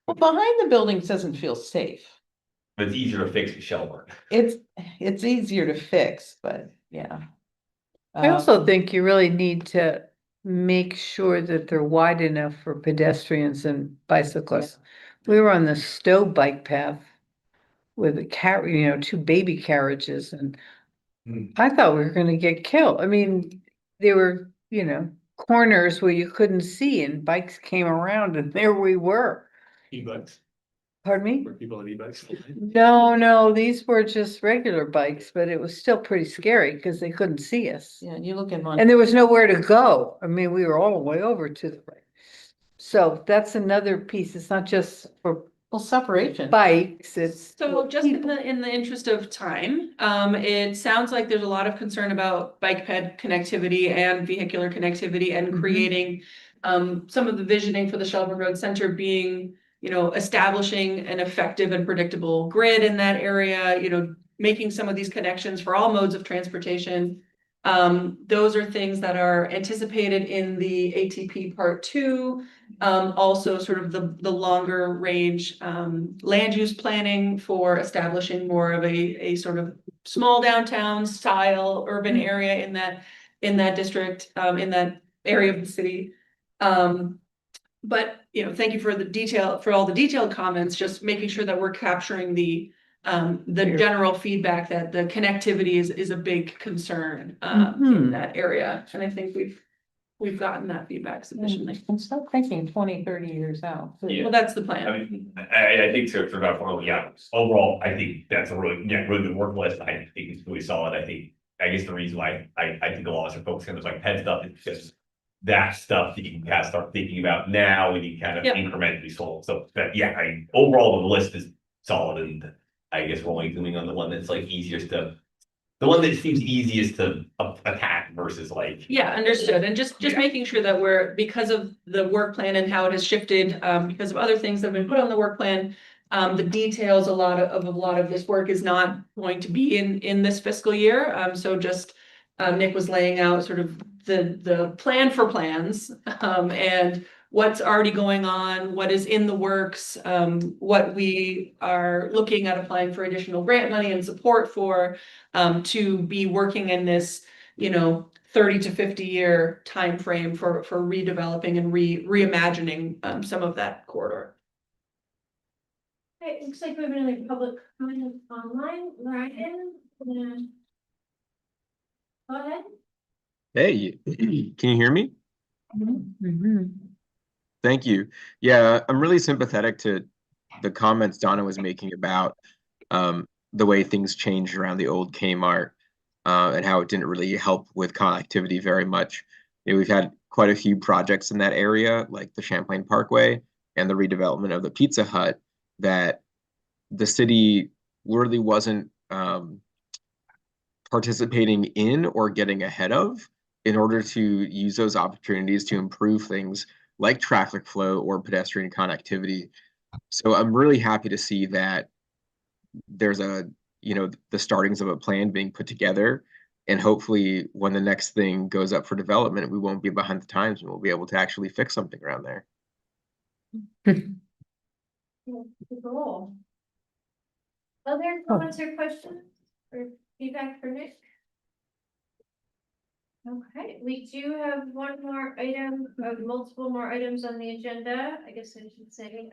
Well, behind the buildings doesn't feel safe. But it's easier to fix with Shelburne. It's easier to fix, but yeah. I also think you really need to make sure that they're wide enough for pedestrians and bicyclists. We were on the Stowe bike path with a two baby carriages, and I thought we were gonna get killed. I mean, there were, corners where you couldn't see and bikes came around and there we were. E-bikes, Pardon me? were people on e-bikes? No, these were just regular bikes, but it was still pretty scary because they couldn't see us. Yeah, you look in one. And there was nowhere to go. I mean, we were all the way over to the right. So that's another piece. It's not just for separation. bikes, it's. So just in the interest of time, it sounds like there's a lot of concern about bike ped connectivity and vehicular connectivity and creating some of the visioning for the Shelburne Road Center being, establishing an effective and predictable grid in that area, making some of these connections for all modes of transportation. Those are things that are anticipated in the ATP Part 2. Also sort of the longer range land use planning for establishing more of a sort of small downtown style urban area in that district, in that area of the city. But thank you for all the detailed comments, just making sure that we're capturing the general feedback that the connectivity is a big concern in that area. And I think we've gotten that feedback sufficiently. And stop thinking 20, 30 years out. Yeah. Well, that's the plan. I mean, I think so for that point, overall, I think that's a really good work list. I think it's really solid. I guess the reason why I think a lot of us are focusing on this like pet stuff is because that stuff that you can kind of start thinking about now and you kind of incrementally solve. So that, overall the list is solid, and I guess we're only doing on the one that's like the one that seems easiest to attack versus like. Yeah, understood. And just making sure that we're, because of the work plan and how it has shifted, because of other things that have been put on the work plan, the details, a lot of this work is not going to be in this fiscal year. So just Nick was laying out sort of the plan for plans, and what's already going on, what is in the works, what we are looking at applying for additional grant money and support for, to be working in this, 30 to 50 year time frame for redeveloping and reimagining some of that corridor. Okay, looks like we have any public comment online. Ryan, go ahead. Hey, can you hear me? Thank you. Yeah, I'm really sympathetic to the comments Donna was making about the way things changed around the old Kmart and how it didn't really help with connectivity very much. we've had quite a few projects in that area, like the Champlain Parkway and the redevelopment of the Pizza Hut, that the city really wasn't participating in or getting ahead of in order to use those opportunities to improve things like traffic flow or pedestrian connectivity. So I'm really happy to see that there's the startings of a plan being put together. And hopefully when the next thing goes up for development, we won't be behind the times and we'll be able to actually fix something around there. Cool. Other comments or questions or feedback for Nick? Okay, we do have one more item, multiple more items on the agenda, I guess I should say.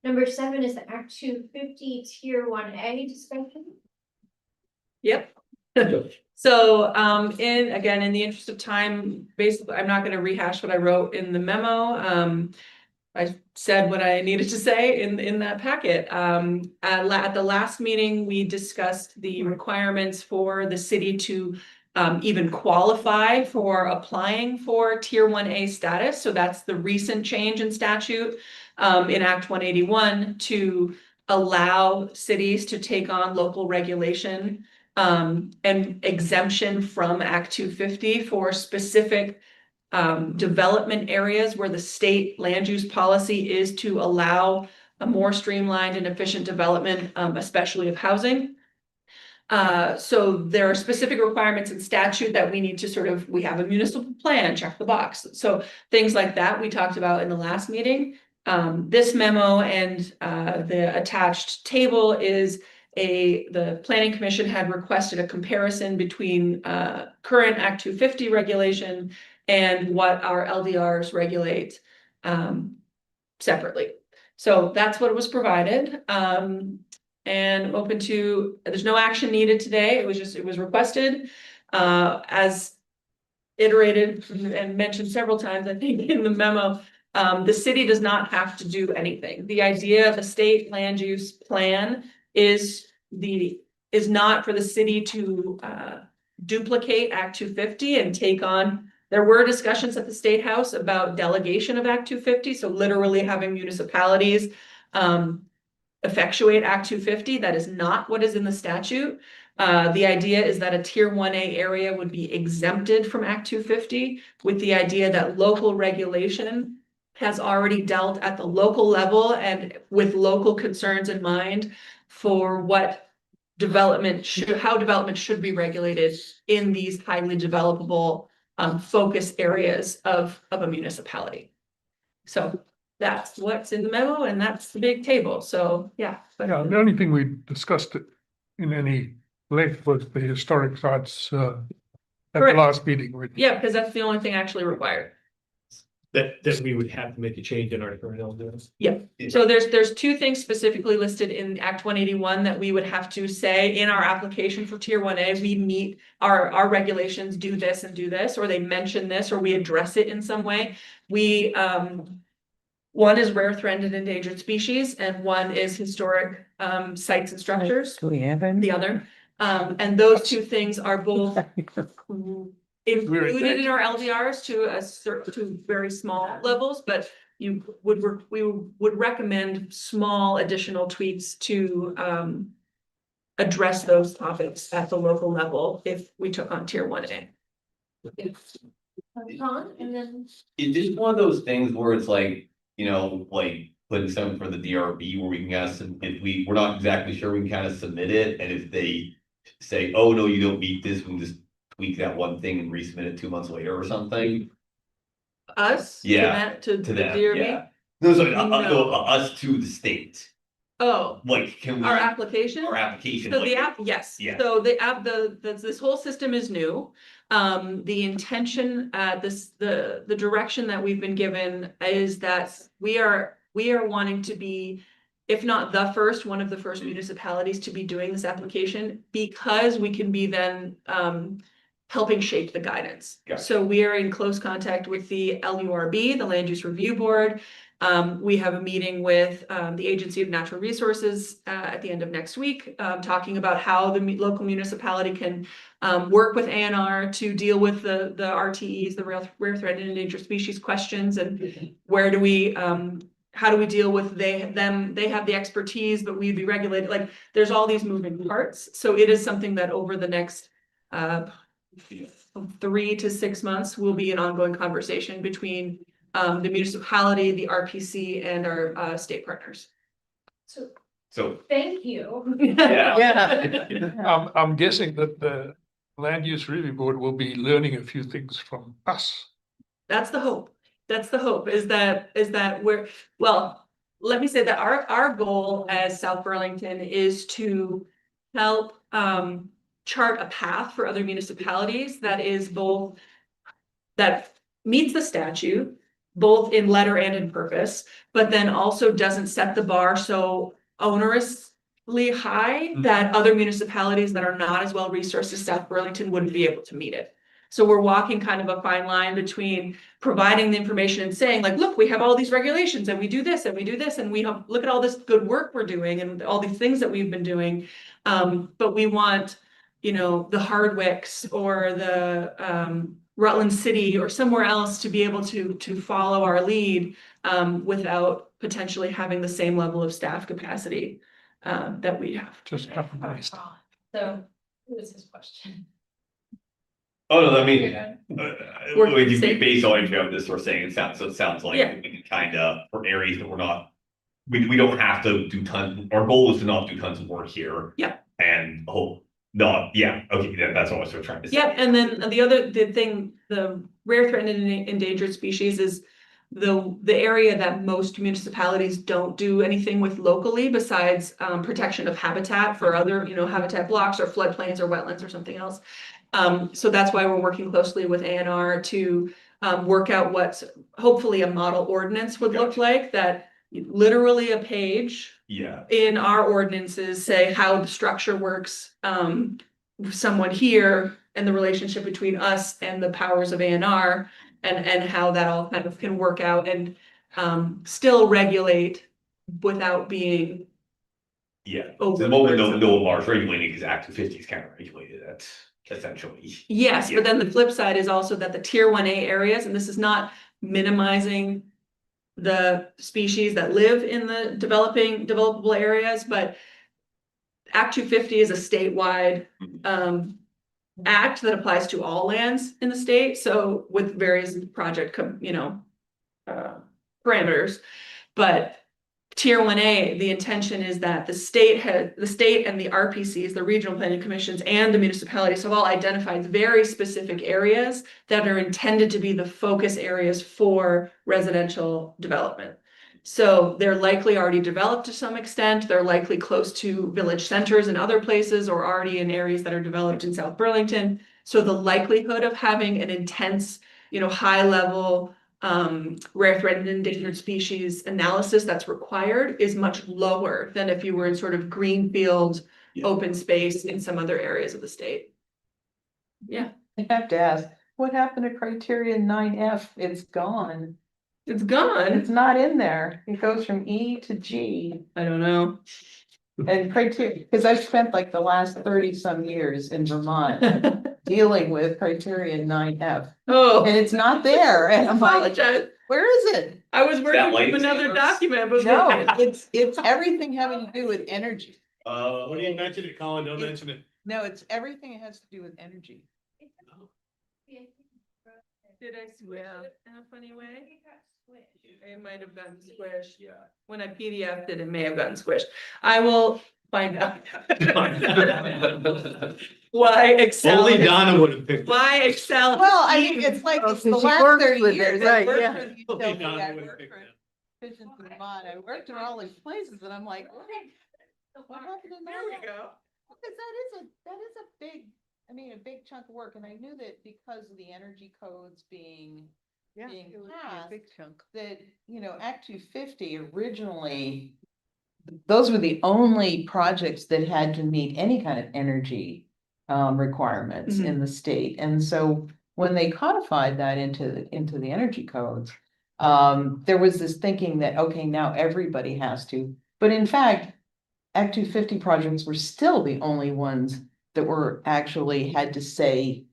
Number 7 is the Act 250 Tier 1A discussion. Yep. So, in the interest of time, basically, I'm not going to rehash what I wrote in the memo. I said what I needed to say in that packet. At the last meeting, we discussed the requirements for the city to even qualify for applying for Tier 1A status. So that's the recent change in statute in Act 181 to allow cities to take on local regulation and exemption from Act 250 for specific development areas where the state land use policy is to allow a more streamlined and efficient development, especially of housing. So there are specific requirements in statute that we need to we have a municipal plan, check the box. So things like that we talked about in the last meeting. This memo and the attached table is the Planning Commission had requested a comparison between current Act 250 regulation and what our LDRs regulate separately. So that's what was provided. And open to, there's no action needed today. It was requested as iterated and mentioned several times, I think, in the memo. The city does not have to do anything. The idea of the state land use plan is not for the city to duplicate Act 250 and take on. There were discussions at the State House about delegation of Act 250, so literally having municipalities effectuate Act 250. That is not what is in the statute. The idea is that a Tier 1A area would be exempted from Act 250 with the idea that local regulation has already dealt at the local level and with local concerns in mind for what how development should be regulated in these highly developable focus areas of a municipality. So that's what's in the memo and that's the big table. So yeah. Yeah, the only thing we discussed in any length was the historic sites at Correct. the last meeting. Yeah, because that's the only thing actually required. That we would have to make a change in our current LDRs. Yeah, so there's 2 things specifically listed in Act 181 that we would have to say in our application for Tier 1A, we meet our regulations, do this and do this, or they mention this, or we address it in some way. We, one is rare, threatened, and endangered species, and one is historic sites and structures. Do we have any? The other, and those 2 things are both included in our LDRs to very small levels, but we would recommend small additional tweaks to address those topics at the local level if we took on Tier 1A. And then Is this one of those things where it's like, like putting something for the DRB where we can ask them if we're not exactly sure, we can kind of submit it, and if they say, oh no, you don't meet this, we can just tweak that one thing and resubmit it 2 months later or something? Us? Yeah, To the DRB? Yeah. No, sorry, No. us to the state. Oh, Like, can we? our application? Our application. So like- the app, yes. Yeah. So this whole system is new. The intention, the direction that we've been given is that we are wanting to be, if not the first, one of the first municipalities to be doing this application, because we can be then helping shape the guidance. Gotcha. So we are in close contact with the LURB, the Land Use Review Board, We have a meeting with the Agency of Natural Resources at the end of next week, talking about how the local municipality can work with ANR to deal with the RTEs, the rare threatened and endangered species questions, and where do we how do we deal with they have the expertise, but we'd be regulated. Like there's all these moving parts. So it is something that over the next 3 to 6 months will be an ongoing conversation between the municipality, the RPC, and our state partners. So, Thank you. Yeah. I'm guessing that the land use review board will be learning a few things from us. That's the hope. That's the hope, is that we're, well, let me say that our goal as South Burlington is to help chart a path for other municipalities that is both, that meets the statute, both in letter and in purpose, but then also doesn't set the bar so onerously high that other municipalities that are not as well resourced as South Burlington wouldn't be able to meet it. So we're walking kind of a fine line between providing the information and saying like, look, we have all these regulations and we do this and we do this and we have, look at all this good work we're doing and all these things that we've been doing. But we want, you know, the Hardwicks or the Rutland City or somewhere else to be able to follow our lead without potentially having the same level of staff capacity that we have. Just capitalized. So, who is his question? oh no, I mean, We're based on what this we're saying, it sounds like Yeah. we can kind of, for areas that we're not, we don't have to do tons, our goal is to not do tons of work here. Yeah. And okay, that's what I was sort of trying to say. Yeah, and then the rare threatened and endangered species is the area that most municipalities don't do anything with locally besides protection of habitat for other, you know, habitat blocks or floodplains or wetlands or something else. So that's why we're working closely with ANR to work out what hopefully a model ordinance would look like, that literally a page in our ordinances say how the structure works, someone here and the relationship between us and the powers of ANR and how that all kind of can work out and still regulate without being So the moment no large regulating is Act 250 is kind of regulated, that's essentially. Yes, but then the flip side is also that the tier 1A areas, and this is not minimizing the species that live in the developable areas, but Act 250 is a statewide act that applies to all lands in the state. So with various project, parameters, but tier 1A, the intention is that the state and the RPCs, the regional planning commissions and the municipalities have all identified very specific areas that are intended to be the focus areas for residential development. So they're likely already developed to some extent. They're likely close to village centers and other places or already in areas that are developed in South Burlington. So the likelihood of having an intense, high level rare threatened and endangered species analysis that's required is much lower than if you were in sort of greenfield open space in some other areas of the state. Yeah. I have to ask, what happened to criteria 9F? It's gone. It's gone. It's not in there. It goes from E to G. I don't know. And criteria, because I've spent like the last 30 some years in Vermont dealing with criteria 9F. Oh, and it's not there. And I'm like, where is it? I was working with another document, but no, it's everything having to do with energy. What do you mention it, Colin? Don't mention it. No, it's everything that has to do with energy. Did I squish it in a funny way? It might have gotten squished. Yeah. When I PDF'd it, it may have gotten squished. I will find out. Why Excel? Only Donna would have picked. Why Excel? Well, I mean, it's like, it's the last 30 years. I worked for the Only utility, Donna I would have worked picked for that. Vision Vermont, I worked in all these places and I'm like, what happened in There we go. Because that is a big, a big chunk of work, and I knew that because of the energy codes being passed, big chunk. that, Act 250 originally, those were the only projects that had to meet any kind of energy requirements in the state. And so when they codified that into the energy codes, there was this thinking that, okay, now everybody has to, but in fact, Act 250 projects were still the only ones that were actually had to say,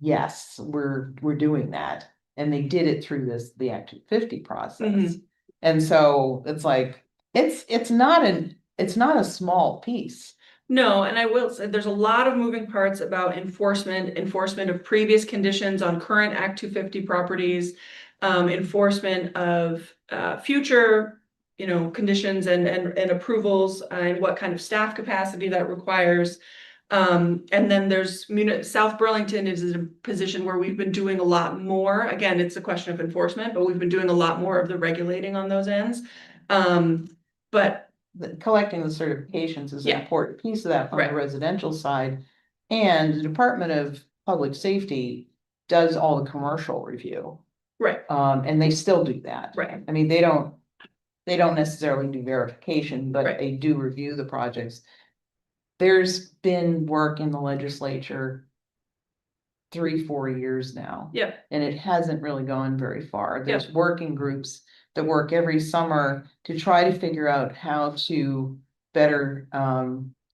yes, we're doing that. And they did it through the Act 250 process. And so it's like, it's not a small piece. No, and I will say there's a lot of moving parts about enforcement of previous conditions on current Act 250 properties, enforcement of future, conditions and approvals, and what kind of staff capacity that requires. And then there's South Burlington is in a position where we've been doing a lot more. Again, it's a question of enforcement, but we've been doing a lot more of the regulating on those ends. But collecting the certifications is an important piece of that on the residential side. And the Department of Public Safety does all the commercial review. Right. And they still do that. Right. I mean, they don't necessarily do verification, but Right. they do review the projects. There's been work in the legislature 3-4 years now. Yeah. And it hasn't really gone very far. There's working groups that work every summer to try to figure out how to better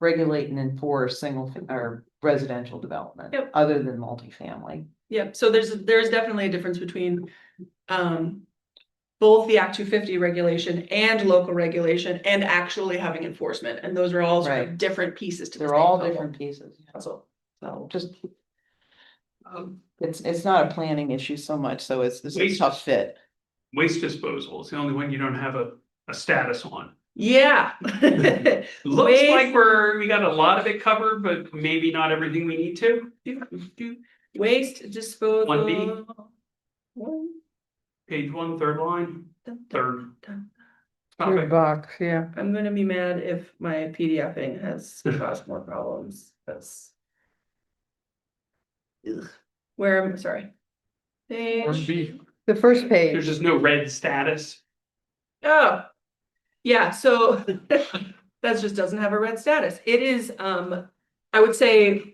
regulate and enforce single or residential development other than multifamily. Yeah, so there's definitely a difference between both the Act 250 regulation and local regulation and actually having enforcement, and those are all sort of different pieces to the They're same all puzzle. different pieces. So Just it's not a planning issue so much, so it's a tough fit. Waste disposal is the only one you don't have a status on. yeah. Looks like we got a lot of it covered, but maybe not everything we need to. Waste disposal. 1B. Page 1, third line, third. Third box, yeah. I'm gonna be mad if my PDFing has caused more problems. That's. Where am sorry? Page. 1B. The first page. There's just no red status. Oh, yeah, so that just doesn't have a red status. It is, I would say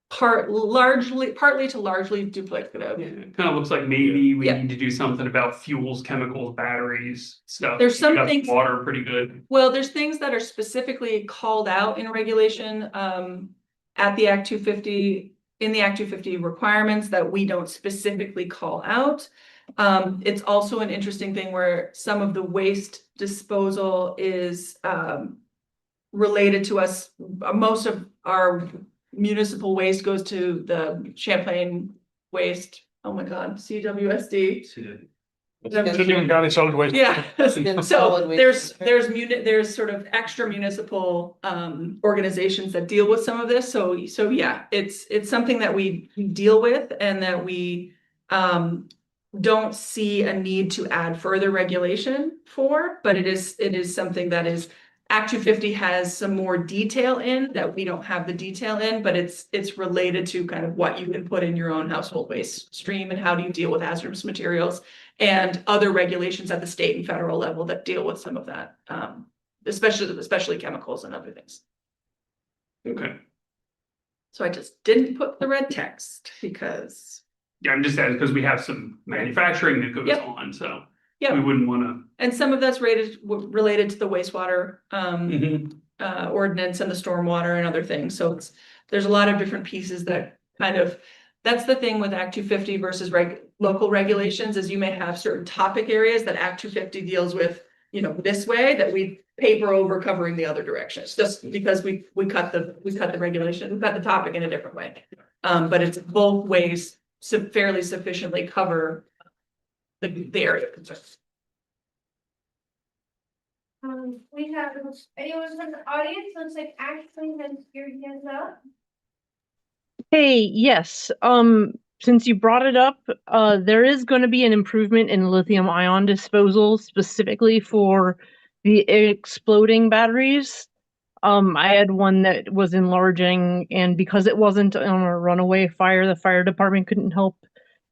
partly to largely duplicative. Yeah, it kind of looks like maybe we need to do something about fuels, chemicals, batteries, stuff. There's some We got things- water pretty good. Well, there's things that are specifically called out in regulation, at the Act 250, in the Act 250 requirements that we don't specifically call out. It's also an interesting thing where some of the waste disposal is, related to us. Most of our municipal waste goes to the Champlain waste. Oh my God, CWSD. Chittenden County Solid Waste. Yeah, Solid so waste. there's sort of extra municipal organizations that deal with some of this. So yeah, it's something that we deal with and that we don't see a need to add further regulation for, but it is something that is Act 250 has some more detail in that we don't have the detail in, but it's related to kind of what you can put in your own household waste stream and how do you deal with hazardous materials and other regulations at the state and federal level that deal with some of that, especially chemicals and other things. Okay. So I just didn't put the red text because. Yeah, I'm just saying because we have some manufacturing that goes on, so we wouldn't want to. And some of that's related to the wastewater ordinance and the stormwater and other things. So there's a lot of different pieces that kind of, that's the thing with Act 250 versus local regulations is you may have certain topic areas that Act 250 deals with, this way that we paper over covering the other directions, just because we cut the regulation, we cut the topic in a different way. But it's both ways fairly sufficiently cover the area of concern. We have anyone from the audience, looks like Ashley has your hands up. Hey, yes. Since you brought it up, there is going to be an improvement in lithium ion disposal specifically for the exploding batteries. I had one that was enlarging, and because it wasn't on a runaway fire, the fire department couldn't help,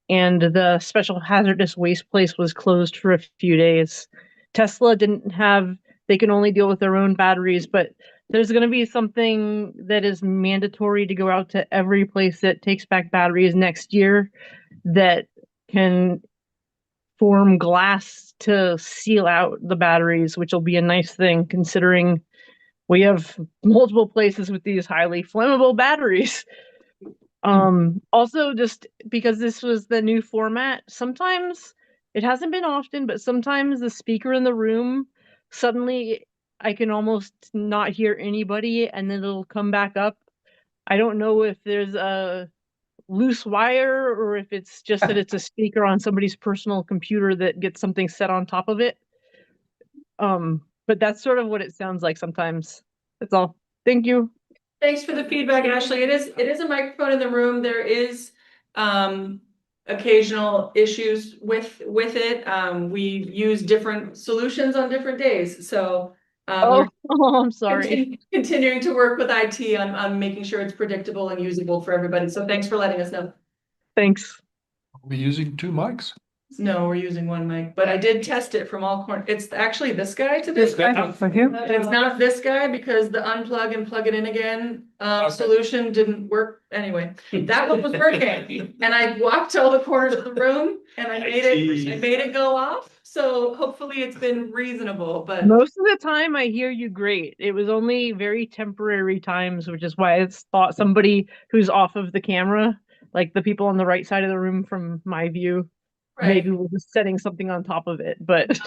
and the special hazardous waste place was closed for a few days. Tesla didn't have, they can only deal with their own batteries, but there's going to be something that is mandatory to go out to every place that takes back batteries next year that can form glass to seal out the batteries, which will be a nice thing considering we have multiple places with these highly flammable batteries. Also, just because this was the new format, sometimes it hasn't been often, but sometimes the speaker in the room, suddenly I can almost not hear anybody and then it'll come back up. I don't know if there's a loose wire or if it's just that it's a speaker on somebody's personal computer that gets something set on top of it. But that's sort of what it sounds like sometimes. That's all. Thank you. Thanks for the feedback, Ashley. It is a microphone in the room. There is occasional issues with it. We use different solutions on different days, so we're I'm sorry. continuing to work with IT on making sure it's predictable and usable for everybody. So thanks for letting us know. Thanks. We're using 2 mics. No, we're using one mic, but I did test it from all corners. It's actually this guy today. This guy for you? And it's not this guy because the unplug and plug it in again solution didn't work anyway. That one was working. And I walked to all the corners of the room and I made it go off. So hopefully it's been reasonable, but Most of the time I hear you great. It was only very temporary times, which is why I thought somebody who's off of the camera, like the people on the right side of the room from my view, maybe we're just setting something on top of it, but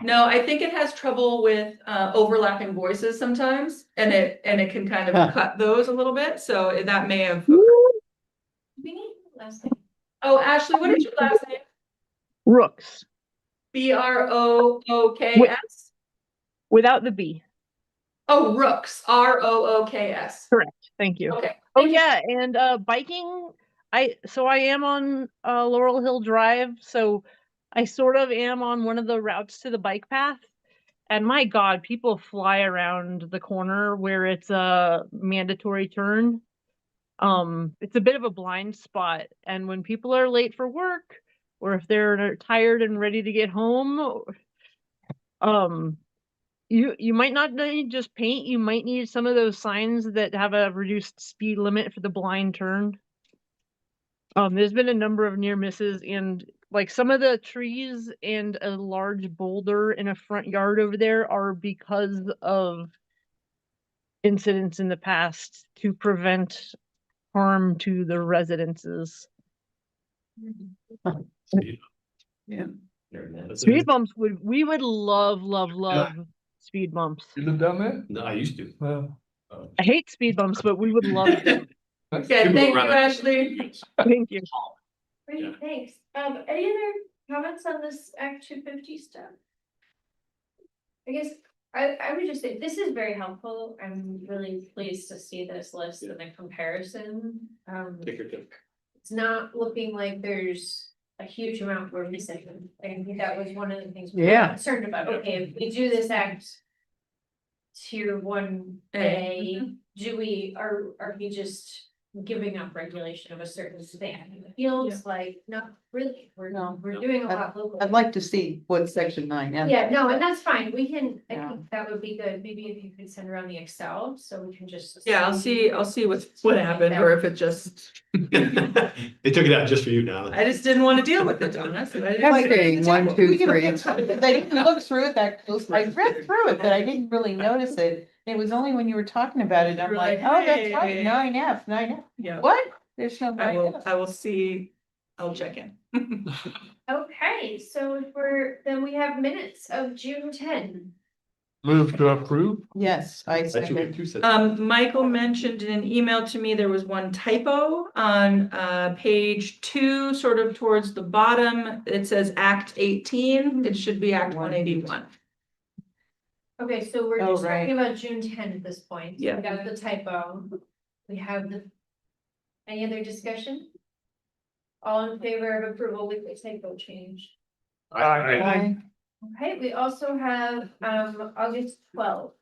no, I think it has trouble with overlapping voices sometimes, and it can kind of cut those a little bit. So that may have. We need last name. Oh, Ashley, what is your last name? Rooks. Brooks. Without the B. Oh, Rooks. ROOKS. Correct. Thank you. Okay. Oh yeah, and biking. I am on Laurel Hill Drive, so I sort of am on one of the routes to the bike path. And my God, people fly around the corner where it's a mandatory turn. It's a bit of a blind spot, and when people are late for work, or if they're tired and ready to get home, you might not need just paint. You might need some of those signs that have a reduced speed limit for the blind turn. There's been a number of near misses, and like some of the trees and a large boulder in a front yard over there are because of incidents in the past to prevent harm to the residences. Yeah. Speed bumps we would love speed bumps. You live down there? No, I used to. I hate speed bumps, but we would love them. Okay, thank you, Ashley. Thank you. Great, thanks. Any other comments on this Act 250 stuff? I guess I would just say this is very helpful. I'm really pleased to see this list and the comparison. It's not looking like there's a huge amount we're missing. I think that was one of the things we were concerned about. Okay, if we do this Act Tier 1A, are we just giving up regulation of a certain thing? It feels like not really. We're doing a lot locally. I'd like to see what section 9 is. Yeah, no, and that's fine. We can, I think that would be good. Maybe if you could send around the Excel, so we can just. Yeah, I'll see what happened, or if it just. They took it out just for you now. I just didn't want to deal with it, John. That's what I didn't. Okay, 1, 2, 3. I didn't look through it that closely. I read through it, but I didn't really notice it. It was only when you were talking about it, I'm You're like, like, oh, that's right, hey. 9F. Yeah, What? There's no I 9F. will see. I'll check in. Okay, so then we have minutes of June 10. Move to approve? Yes, I That should be second. 2 sets. Michael mentioned in an email to me, there was one typo on page 2, sort of towards the bottom. It says Act 18. It should be Act 181. Okay, so we're Oh, just right. talking about June 10 at this point. Yeah. We got the typo. We have any other discussion? All in favor of approval with the typo change? Aye. Okay, we also have August 12.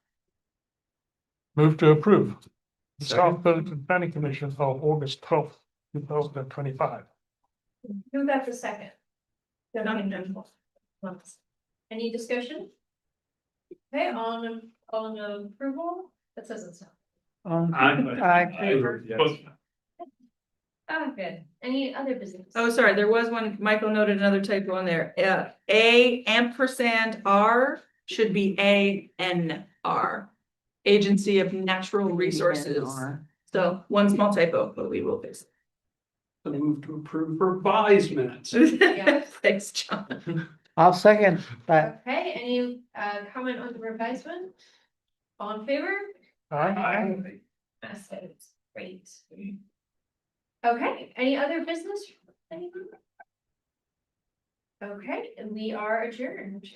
Move to approve. The Second. South Burlington Planning Commission of August 12th, 2025. Who got the second? None. Any discussion? Okay, all in approval? That says it's not. Aye. Yes. Oh, good. Any other business? Oh, sorry, there was one, Michael noted another typo on there. A&R should be ANR. Agency of Natural Resources. So one small typo, but we will fix The move to approve revised minutes. it. Thanks, John. I'll second that. Okay, any comment on the revised one? All in favor? Aye. Passes. Great. Okay, any other business? Anyone? Okay, and we are adjourned.